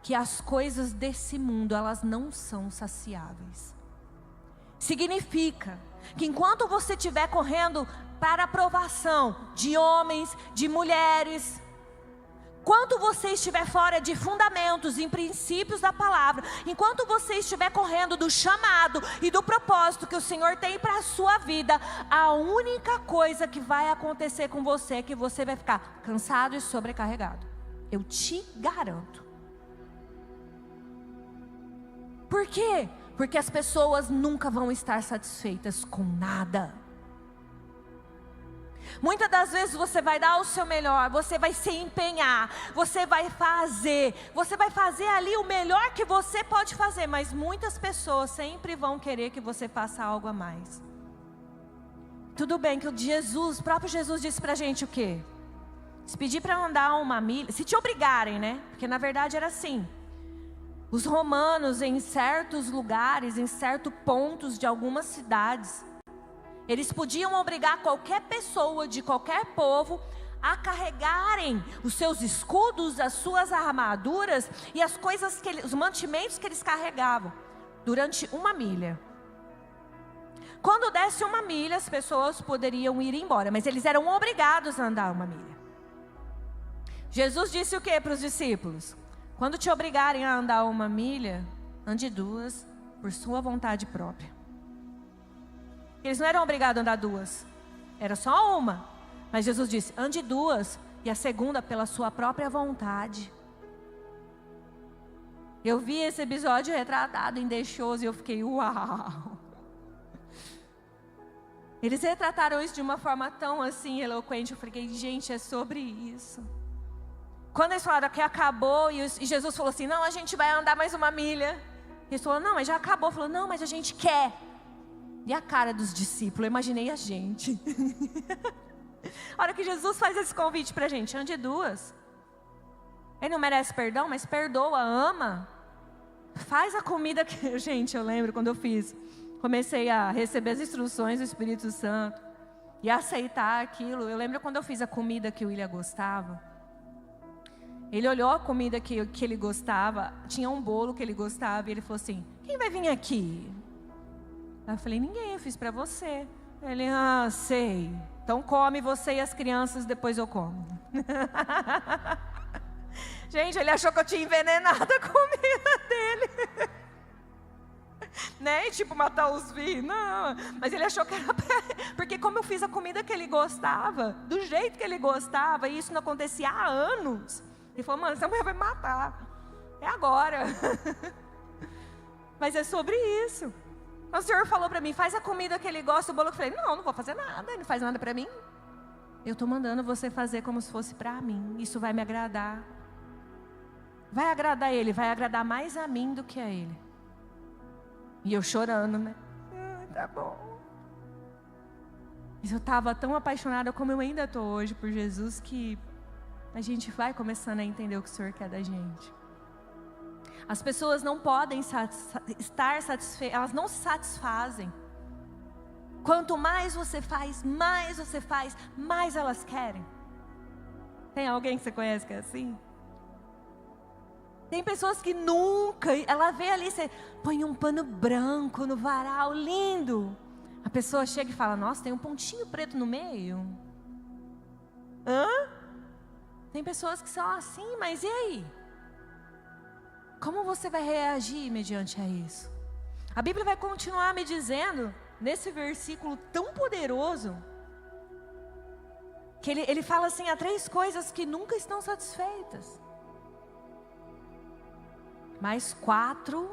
que as coisas desse mundo, elas não são saciáveis. Significa que enquanto você estiver correndo para a aprovação de homens, de mulheres, enquanto você estiver fora de fundamentos e princípios da palavra, enquanto você estiver correndo do chamado e do propósito que o Senhor tem para a sua vida, a única coisa que vai acontecer com você é que você vai ficar cansado e sobrecarregado. Eu te garanto. Por quê? Porque as pessoas nunca vão estar satisfeitas com nada. Muitas das vezes você vai dar o seu melhor, você vai se empenhar, você vai fazer ali o melhor que você pode fazer, mas muitas pessoas sempre vão querer que você faça algo a mais. Tudo bem que o próprio Jesus disse pra gente o quê? Se pedir para andar 1 milha, se te obrigarem, né? Porque na verdade era assim. Os romanos em certos lugares, em certos pontos de algumas cidades, eles podiam obrigar qualquer pessoa de qualquer povo a carregarem os seus escudos, as suas armaduras e as coisas os mantimentos que eles carregavam durante 1 milha. Quando desse 1 milha, as pessoas poderiam ir embora, mas eles eram obrigados a andar 1 milha. Jesus disse o que para os discípulos? Quando te obrigarem a andar 1 milha, ande 2 por sua vontade própria. Eles não eram obrigados a andar 2, era só 1. Mas Jesus disse, ande 2 e a segunda pela sua própria vontade. Eu vi esse episódio retratado em The Shows e eu fiquei, uau! Eles retrataram isso de uma forma tão assim eloquente. Eu falei, gente, é sobre isso. Quando eles falaram que acabou e Jesus falou assim, não, a gente vai andar mais uma milha. Eles falaram, não, mas já acabou. Falou, não, mas a gente quer. E a cara dos discípulos, eu imaginei a gente. A hora que Jesus faz esse convite pra gente, ande duas. Ele não merece perdão, mas perdoa, ama. Faz a comida que... Gente, eu lembro quando eu comecei a receber as instruções do Espírito Santo e a aceitar aquilo. Eu lembro quando eu fiz a comida que o William gostava. Ele olhou a comida que ele gostava, tinha um bolo que ele gostava, e ele falou assim, quem vai vir aqui? Aí eu falei, ninguém, eu fiz para você. Ele, sei. Então come você e as crianças, depois eu como. Gente, ele achou que eu tinha envenenado a comida dele. Né? Tipo, matar os filhos. Não, mas ele achou que era porque como eu fiz a comida que ele gostava, do jeito que ele gostava, e isso não acontecia há anos. Ele falou, mano, essa mulher vai me matar. É agora. Mas é sobre isso. O Senhor falou para mim, faz a comida que ele gosta, o bolo. Eu falei, não vou fazer nada, ele não faz nada para mim. Eu estou mandando você fazer como se fosse para mim. Isso vai me agradar. Vai agradar ele, vai agradar mais a mim do que a ele. E eu chorando, né? Tá bom. Mas eu estava tão apaixonada como eu ainda estou hoje por Jesus, que a gente vai começando a entender o que o Senhor quer da gente. As pessoas não podem estar satisfeitas, elas não se satisfazem. Quanto mais você faz, mais elas querem. Tem alguém que você conhece que é assim? Tem pessoas que nunca, ela vê ali, você põe um pano branco no varal, lindo. A pessoa chega e fala, nossa, tem um pontinho preto no meio. Hã? Tem pessoas que são assim, mas e aí? Como você vai reagir mediante a isso? A Bíblia vai continuar me dizendo, nesse versículo tão poderoso, que ele fala assim, há 3 coisas que nunca estão satisfeitas. Mais 4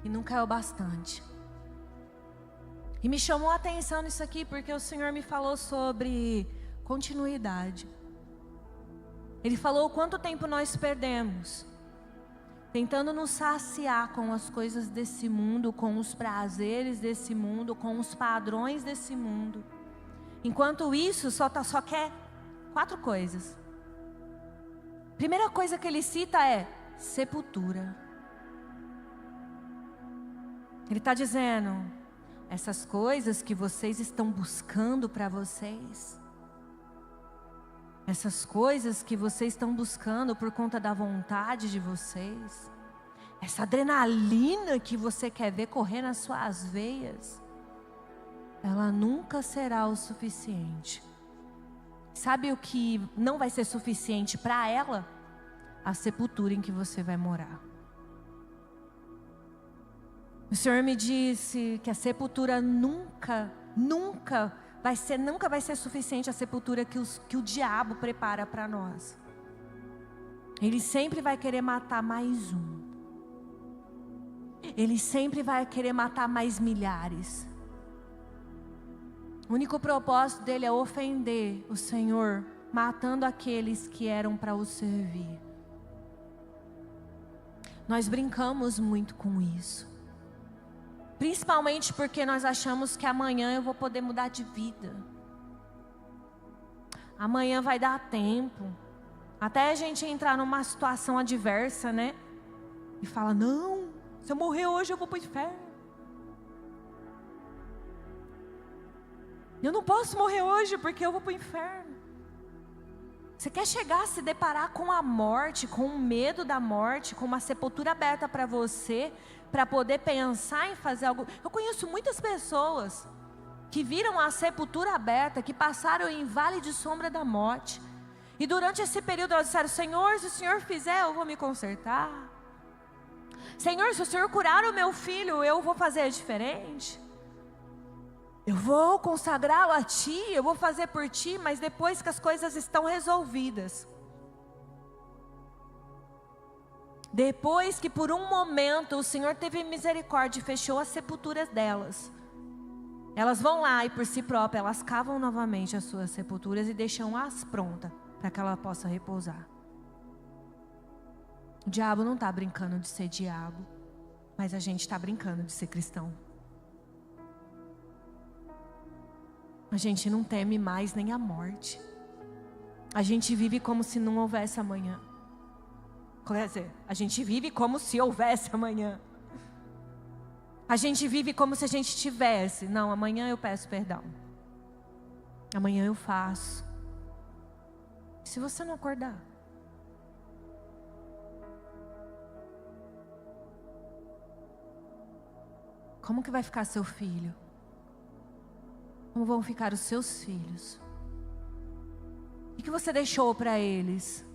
que nunca é o bastante. E me chamou a atenção nisso aqui, porque o Senhor me falou sobre continuidade. Ele falou o quanto tempo nós perdemos tentando nos saciar com as coisas desse mundo, com os prazeres desse mundo, com os padrões desse mundo. Enquanto isso, só quer 4 coisas. Primeira coisa que ele cita é sepultura. Ele está dizendo, essas coisas que vocês estão buscando para vocês, essas coisas que vocês estão buscando por conta da vontade de vocês, essa adrenalina que você quer ver correr nas suas veias, ela nunca será o suficiente. Sabe o que não vai ser suficiente para ela? A sepultura em que você vai morar. O Senhor me disse que a sepultura nunca vai ser suficiente, a sepultura que o diabo prepara para nós. Ele sempre vai querer matar mais um. Ele sempre vai querer matar mais milhares. O único propósito dele é ofender o Senhor, matando aqueles que eram para o servir. Nós brincamos muito com isso. Principalmente porque nós achamos que amanhã eu vou poder mudar de vida. Amanhã vai dar tempo. Até a gente entrar numa situação adversa, né? E fala, não, se eu morrer hoje eu vou para o inferno. Eu não posso morrer hoje porque eu vou para o inferno. Você quer chegar a se deparar com a morte, com o medo da morte, com uma sepultura aberta para você, para poder pensar em fazer algo. Eu conheço muitas pessoas que viram a sepultura aberta, que passaram em vale de sombra da morte. E durante esse período elas disseram, Senhor, se o Senhor fizer, eu vou me consertar. Senhor, se o Senhor curar o meu filho, eu vou fazer diferente. Eu vou consagrá-lo a Ti, eu vou fazer por Ti, mas depois que as coisas estão resolvidas. Depois que por um momento o Senhor teve misericórdia e fechou as sepulturas delas. Elas vão lá e por si próprias, elas cavam novamente as suas sepulturas e deixam-as prontas para que ela possa repousar. O diabo não está brincando de ser diabo, mas a gente está brincando de ser cristão. A gente não teme mais nem a morte. A gente vive como se não houvesse amanhã. Quer dizer, a gente vive como se houvesse amanhã. A gente vive como se a gente tivesse. Não, amanhã eu peço perdão. Amanhã eu faço. E se você não acordar? Como que vai ficar seu filho? Como vão ficar os seus filhos? O que você deixou para eles?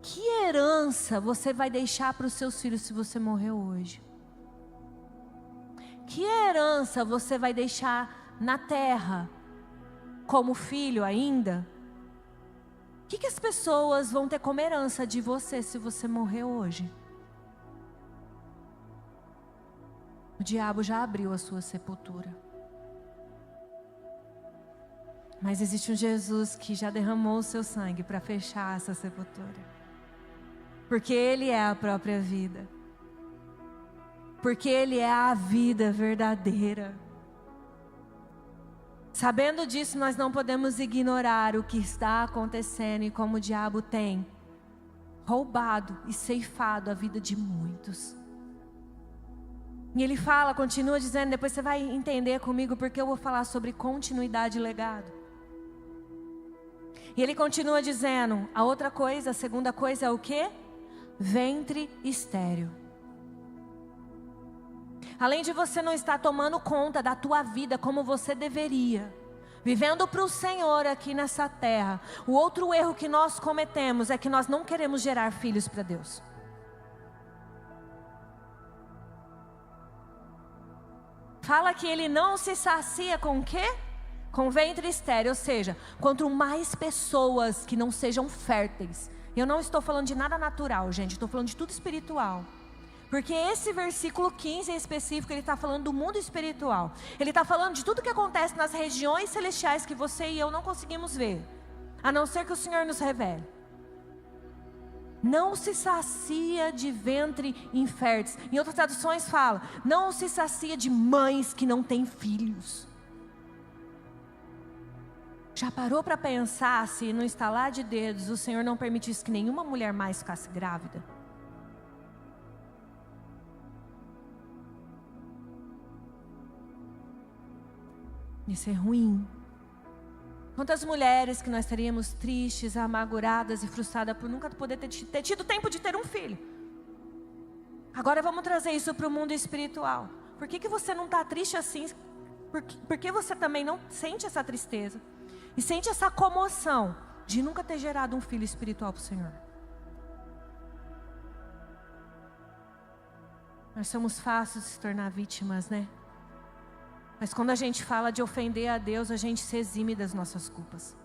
Que herança você vai deixar para os seus filhos se você morrer hoje? Que herança você vai deixar na terra como filho ainda? O que as pessoas vão ter como herança de você se você morrer hoje? O diabo já abriu a sua sepultura. Mas existe um Jesus que já derramou o seu sangue para fechar essa sepultura. Porque Ele é a própria vida. Porque Ele é a vida verdadeira. Sabendo disso, nós não podemos ignorar o que está acontecendo e como o diabo tem roubado e ceifado a vida de muitos. E ele fala, continua dizendo, depois você vai entender comigo porque eu vou falar sobre continuidade e legado. E ele continua dizendo, a outra coisa, a segunda coisa é o quê? Ventre estéril. Além de você não estar tomando conta da tua vida como você deveria, vivendo para o Senhor aqui nessa terra, o outro erro que nós cometemos é que nós não queremos gerar filhos para Deus. Fala que ele não se sacia com o quê? Com ventre estéril, ou seja, quanto mais pessoas que não sejam férteis. Eu não estou falando de nada natural, gente, estou falando de tudo espiritual. Porque esse versículo 15 em específico, ele está falando do mundo espiritual. Ele está falando de tudo que acontece nas regiões celestiais que você e eu não conseguimos ver. A não ser que o Senhor nos revele. Não se sacia de ventre inférteis. Em outras traduções fala, não se sacia de mães que não têm filhos. Já parou para pensar se no estalar de dedos o Senhor não permitisse que nenhuma mulher mais ficasse grávida? Isso é ruim. Quantas mulheres que nós estaríamos tristes, amarguradas e frustradas por nunca poder ter tido tempo de ter um filho. Agora vamos trazer isso para o mundo espiritual. Por que você não está triste assim? Por que você também não sente essa tristeza? E sente essa comoção de nunca ter gerado um filho espiritual para o Senhor? Nós somos fáceis de se tornar vítimas, né? Mas quando a gente fala de ofender a Deus, a gente se exime das nossas culpas.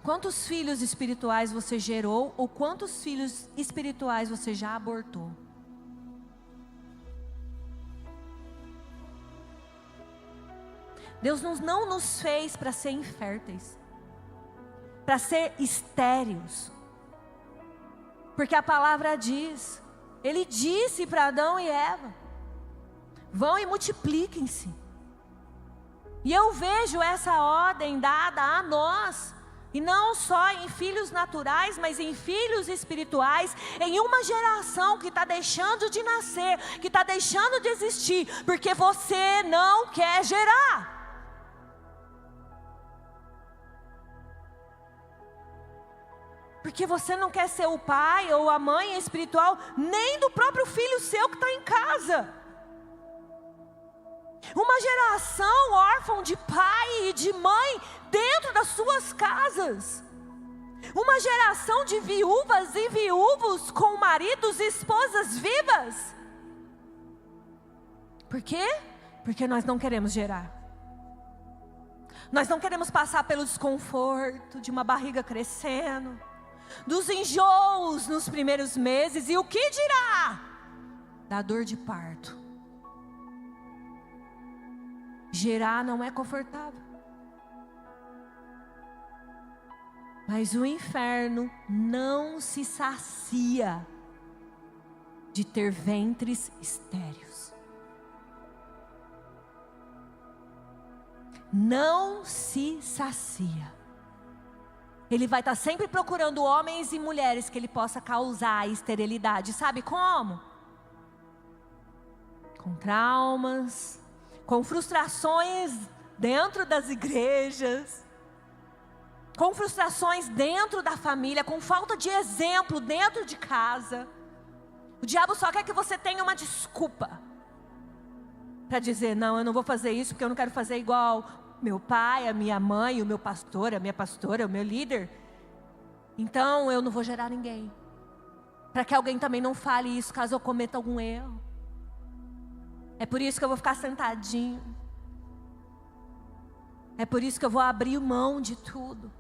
Quantos filhos espirituais você gerou ou quantos filhos espirituais você já abortou? Deus não nos fez para ser inférteis, para ser estéreos. Porque a palavra diz, Ele disse para Adão e Eva, vão e multipliquem-se. E eu vejo essa ordem dada a nós, e não só em filhos naturais, mas em filhos espirituais, em uma geração que está deixando de nascer, que está deixando de existir, porque você não quer gerar. Porque você não quer ser o pai ou a mãe espiritual, nem do próprio filho seu que está em casa. Uma geração órfã de pai e de mãe dentro das suas casas. Uma geração de viúvas e viúvos com maridos e esposas vivas. Por quê? Porque nós não queremos gerar. Nós não queremos passar pelo desconforto de uma barriga crescendo, dos enjoos nos primeiros meses, e o que dirá da dor de parto. Gerar não é confortável. Mas o inferno não se sacia de ter ventres estéreis. Não se sacia. Ele vai estar sempre procurando homens e mulheres que ele possa causar esterilidade. Sabe como? Com traumas, com frustrações dentro das igrejas, com frustrações dentro da família, com falta de exemplo dentro de casa. O diabo só quer que você tenha uma desculpa para dizer: não, eu não vou fazer isso porque eu não quero fazer igual meu pai, a minha mãe, o meu pastor, a minha pastora, o meu líder. Então eu não vou gerar ninguém, para que alguém também não fale isso caso eu cometa algum erro. É por isso que eu vou ficar sentadinho. É por isso que eu vou abrir mão de tudo.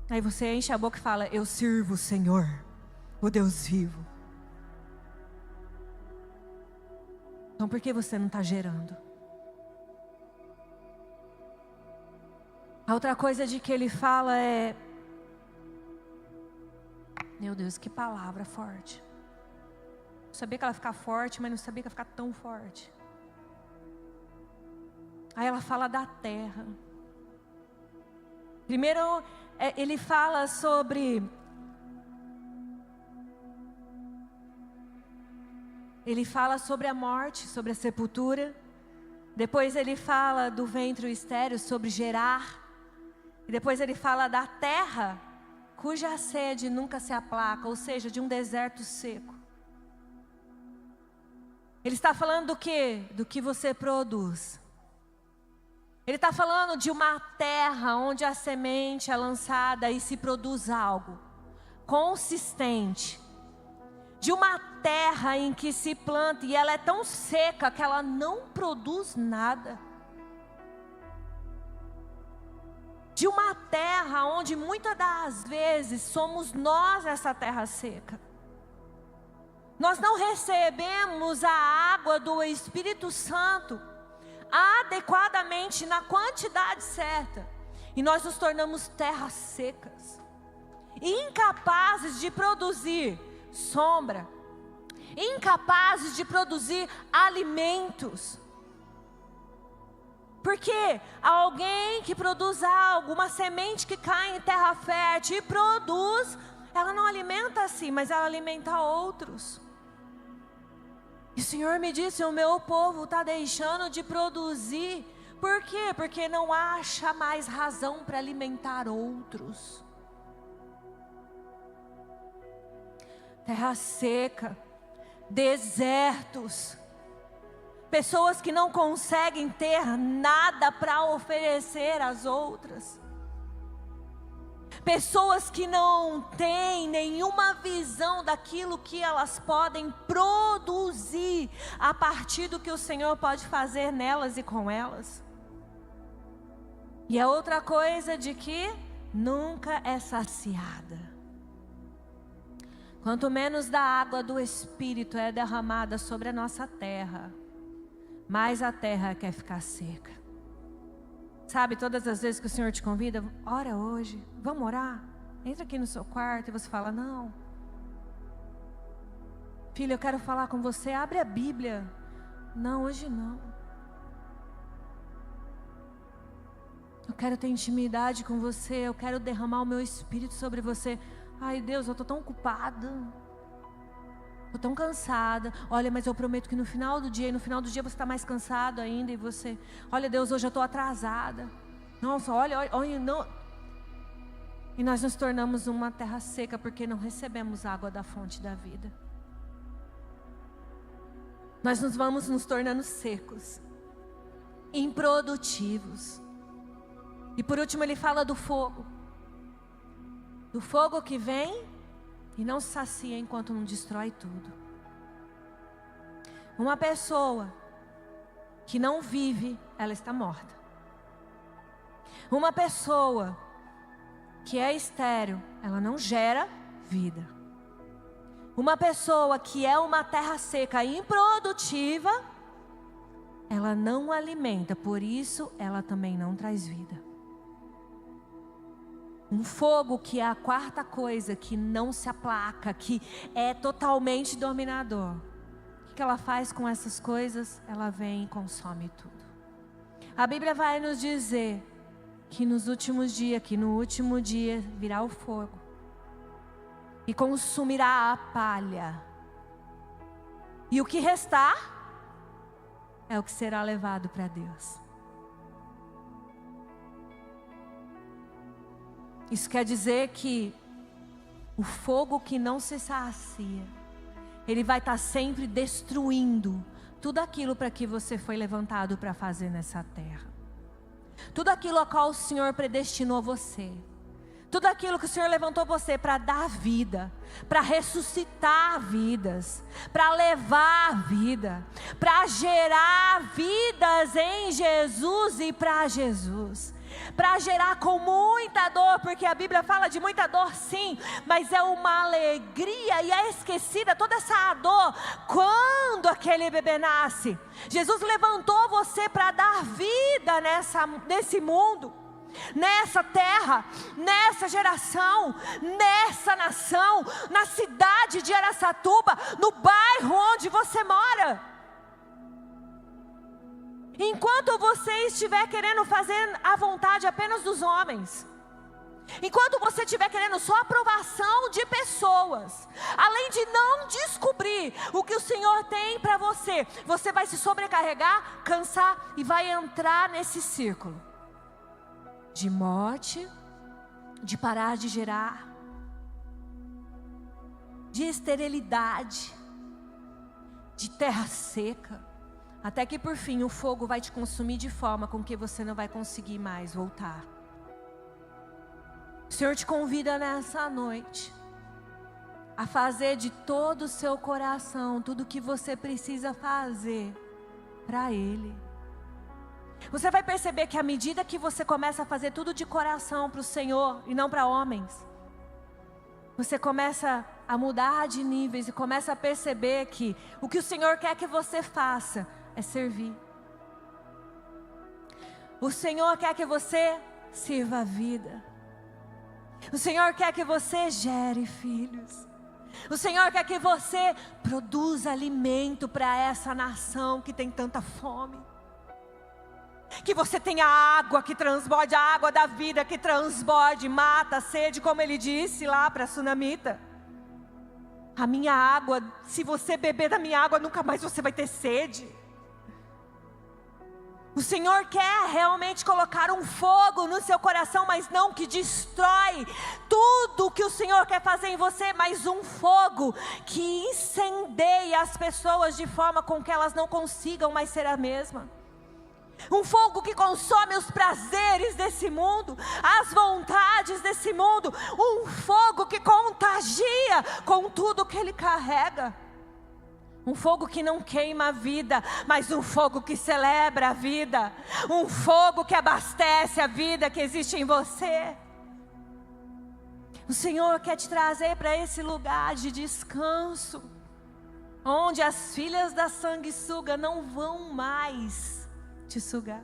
Aí você enche a boca e fala: eu sirvo o Senhor, o Deus vivo. Então por que você não está gerando? A outra coisa de que ele fala é... Meu Deus, que palavra forte. Eu sabia que ela ia ficar forte, mas não sabia que ia ficar tão forte. Aí ela fala da terra. Primeiro, ele fala sobre... Ele fala sobre a morte, sobre a sepultura. Depois ele fala do ventre estéril, sobre gerar. E depois ele fala da terra, cuja sede nunca se aplaca, ou seja, de um deserto seco. Ele está falando do quê? Do que você produz. Ele está falando de uma terra onde a semente é lançada e se produz algo consistente. De uma terra em que se planta e ela é tão seca que ela não produz nada. De uma terra onde muitas das vezes somos nós essa terra seca. Nós não recebemos a água do Espírito Santo adequadamente, na quantidade certa. E nós nos tornamos terras secas, incapazes de produzir sombra, incapazes de produzir alimentos. Porque alguém que produz algo, uma semente que cai em terra fértil e produz, ela não alimenta a si, mas ela alimenta outros. E o Senhor me disse: o meu povo está deixando de produzir. Por quê? Porque não acha mais razão para alimentar outros. Terra seca, desertos, pessoas que não conseguem ter nada para oferecer às outras. Pessoas que não têm nenhuma visão daquilo que elas podem produzir a partir do que o Senhor pode fazer nelas e com elas. E a outra coisa de que nunca é saciada. Quanto menos da água do Espírito é derramada sobre a nossa terra, mais a terra quer ficar seca. Sabe, todas as vezes que o Senhor te convida: ora hoje, vamos orar? Entra aqui no seu quarto e você fala: não. Filho, eu quero falar com você, abre a Bíblia. Não, hoje não. Eu quero ter intimidade com você, eu quero derramar o meu Espírito sobre você. Ai Deus, eu estou tão ocupada. Estou tão cansada. Olha, mas eu prometo que no final do dia, e no final do dia você está mais cansado ainda. E você, olha Deus, hoje eu estou atrasada. Nossa, olha, não. E nós nos tornamos uma terra seca porque não recebemos água da fonte da vida. Nós nos vamos nos tornando secos, improdutivos. E por último ele fala do fogo. Do fogo que vem e não se sacia enquanto não destrói tudo. Uma pessoa que não vive, ela está morta. Uma pessoa que é estéril, ela não gera vida. Uma pessoa que é uma terra seca, improdutiva, ela não alimenta, por isso ela também não traz vida. Um fogo que é a quarta coisa, que não se aplaca, que é totalmente dominador. O que ela faz com essas coisas? Ela vem e consome tudo. A Bíblia vai nos dizer que nos últimos dias, que no último dia virá o fogo e consumirá a palha. E o que restar é o que será levado para Deus. Isso quer dizer que o fogo que não se sacia, ele vai estar sempre destruindo tudo aquilo para que você foi levantado para fazer nessa terra. Tudo aquilo a qual o Senhor predestinou você. Tudo aquilo que o Senhor levantou você para dar vida, para ressuscitar vidas, para levar vida, para gerar vidas em Jesus e para Jesus. Para gerar com muita dor, porque a Bíblia fala de muita dor sim, mas é uma alegria e é esquecida toda essa dor quando aquele bebê nasce. Jesus levantou você para dar vida nesse mundo, nessa terra, nessa geração, nessa nação, na cidade de Araçatuba, no bairro onde você mora. Enquanto você estiver querendo fazer a vontade apenas dos homens, enquanto você estiver querendo só a aprovação de pessoas, além de não descobrir o que o Senhor tem para você, você vai se sobrecarregar, cansar e vai entrar nesse círculo de morte, de parar de gerar, de esterilidade, de terra seca. Até que por fim o fogo vai te consumir de forma com que você não vai conseguir mais voltar. O Senhor te convida nessa noite a fazer de todo o seu coração tudo o que você precisa fazer para Ele. Você vai perceber que à medida que você começa a fazer tudo de coração para o Senhor e não para homens, você começa a mudar de níveis e começa a perceber que o que o Senhor quer que você faça é servir. O Senhor quer que você sirva a vida. O Senhor quer que você gere filhos. O Senhor quer que você produza alimento para essa nação que tem tanta fome. Que você tenha água que transborde, a água da vida que transborde, mata a sede, como ele disse lá para a sunamita. A minha água, se você beber da minha água, nunca mais você vai ter sede. O Senhor quer realmente colocar um fogo no seu coração, mas não que destrói tudo o que o Senhor quer fazer em você, mas um fogo que incendeia as pessoas de forma com que elas não consigam mais ser a mesma. Um fogo que consome os prazeres desse mundo, as vontades desse mundo. Um fogo que contagia com tudo que ele carrega. Um fogo que não queima a vida, mas um fogo que celebra a vida. Um fogo que abastece a vida que existe em você. O Senhor quer te trazer para esse lugar de descanso, onde as filhas da sanguessuga não vão mais te sugar.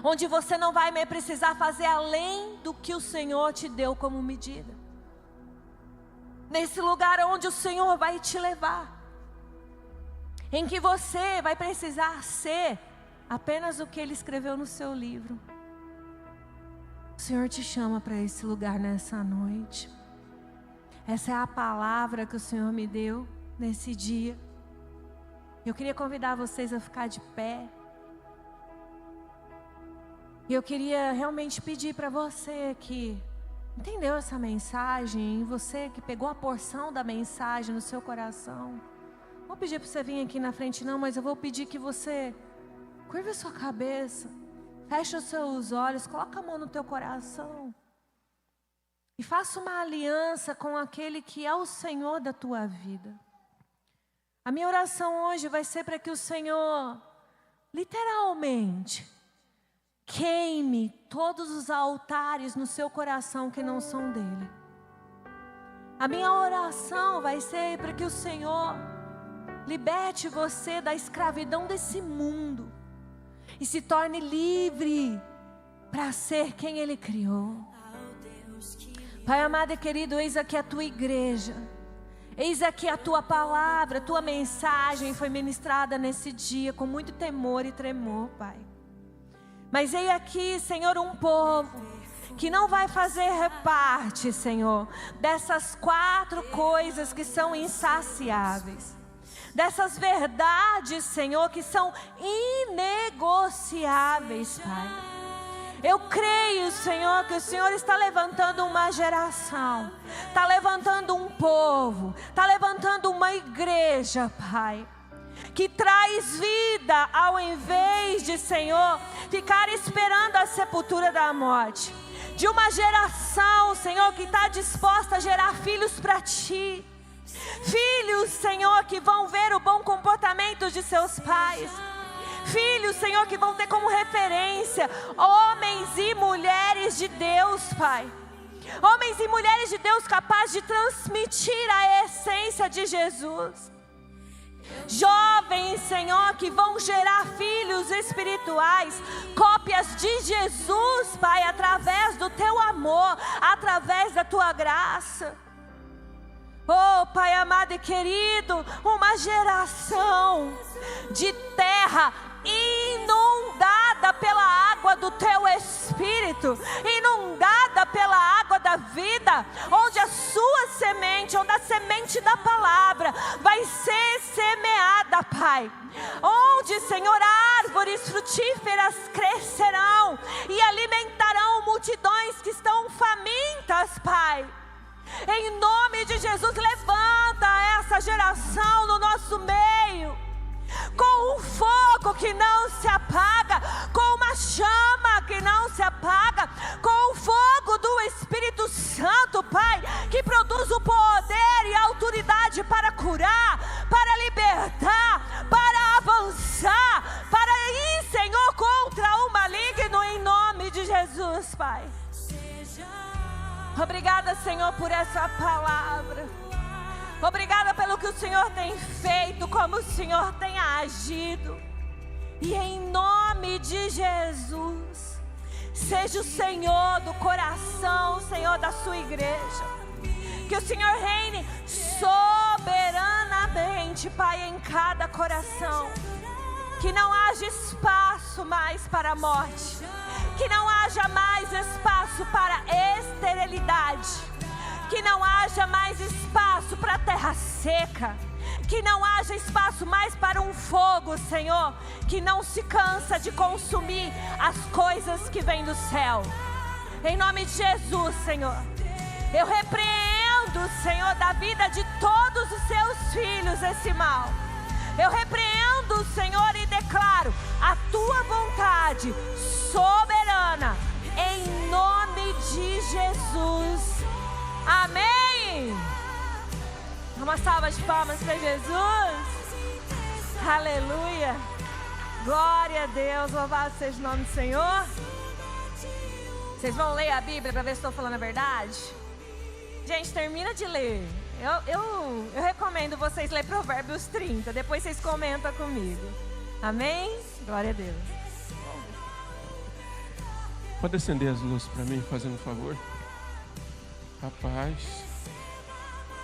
Onde você não vai mais precisar fazer além do que o Senhor te deu como medida. Nesse lugar onde o Senhor vai te levar, em que você vai precisar ser apenas o que Ele escreveu no seu livro. O Senhor te chama para esse lugar nessa noite. Essa é a palavra que o Senhor me deu nesse dia. Eu queria convidar vocês a ficar de pé. E eu queria realmente pedir para você que entendeu essa mensagem, e você que pegou a porção da mensagem no seu coração, vou pedir para você vir aqui na frente não, mas eu vou pedir que você curva a sua cabeça, feche os seus olhos, coloca a mão no teu coração e faça uma aliança com aquele que é o Senhor da tua vida. A minha oração hoje vai ser para que o Senhor literalmente queime todos os altares no seu coração que não são dele. A minha oração vai ser para que o Senhor liberte você da escravidão desse mundo e se torne livre para ser quem Ele criou. Pai amado e querido, eis aqui a tua igreja, eis aqui a tua palavra, a tua mensagem foi ministrada nesse dia com muito temor e tremor, Pai. Mas eis aqui, Senhor, um povo que não vai fazer parte, Senhor, dessas 4 coisas que são insaciáveis, dessas verdades, Senhor, que são inegociáveis, Pai. Eu creio, Senhor, que o Senhor está levantando uma geração, está levantando um povo, está levantando uma igreja, Pai, que traz vida ao invés de, Senhor, ficar esperando a sepultura da morte. De uma geração, Senhor, que está disposta a gerar filhos para Ti. Filhos, Senhor, que vão ver o bom comportamento de seus pais. Filhos, Senhor, que vão ter como referência homens e mulheres de Deus, Pai. Homens e mulheres de Deus capazes de transmitir a essência de Jesus. Jovens, Senhor, que vão gerar filhos espirituais, cópias de Jesus, Pai, através do Teu amor, através da Tua graça. Oh, Pai amado e querido, uma geração de terra inundada pela água do Teu Espírito, inundada pela água da vida, onde a sua semente, onde a semente da palavra vai ser semeada, Pai. Onde, Senhor, árvores frutíferas crescerão e alimentarão multidões que estão famintas, Pai. Em nome de Jesus, levanta essa geração no nosso meio, com um fogo que não se apaga, com uma chama que não se apaga, com o fogo do Espírito Santo, Pai, que produz o poder e a autoridade para curar, para libertar, para avançar, para ir, Senhor, contra o maligno, em nome de Jesus, Pai. Obrigada, Senhor, por essa palavra. Obrigada pelo que o Senhor tem feito, como o Senhor tem agido. E em nome de Jesus, seja o Senhor do coração, Senhor, da sua igreja. Que o Senhor reine soberanamente, Pai, em cada coração. Que não haja espaço mais para a morte. Que não haja mais espaço para a esterilidade. Que não haja mais espaço para a terra seca. Que não haja espaço mais para um fogo, Senhor, que não se cansa de consumir as coisas que vêm do céu. Em nome de Jesus, Senhor, eu repreendo, Senhor, da vida de todos os seus filhos esse mal. Eu repreendo, Senhor, e declaro a Tua vontade soberana, em nome de Jesus. Amém. Uma salva de palmas para Jesus. Aleluia. Glória a Deus. Louvado seja o nome do Senhor. Vocês vão ler a Bíblia para ver se estou falando a verdade? Gente, termina de ler. Eu recomendo vocês lerem Provérbios 30. Depois vocês comentam comigo. Amém? Glória a Deus. Pode acender as luzes para mim, fazendo um favor? Rapaz,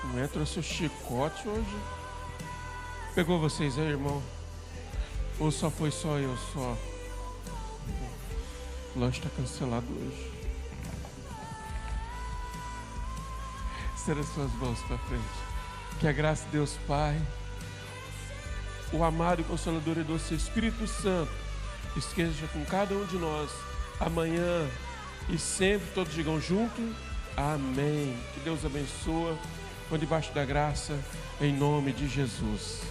não é? Trouxe o chicote hoje. Pegou vocês aí, irmão? Ou só foi só eu só? O lanche está cancelado hoje. Estenda suas mãos para frente. Que a graça de Deus Pai, o amado e consolador e doce Espírito Santo esteja com cada um de nós amanhã e sempre. Todos digam junto: amém. Que Deus abençoe. Vão debaixo da graça, em nome de Jesus.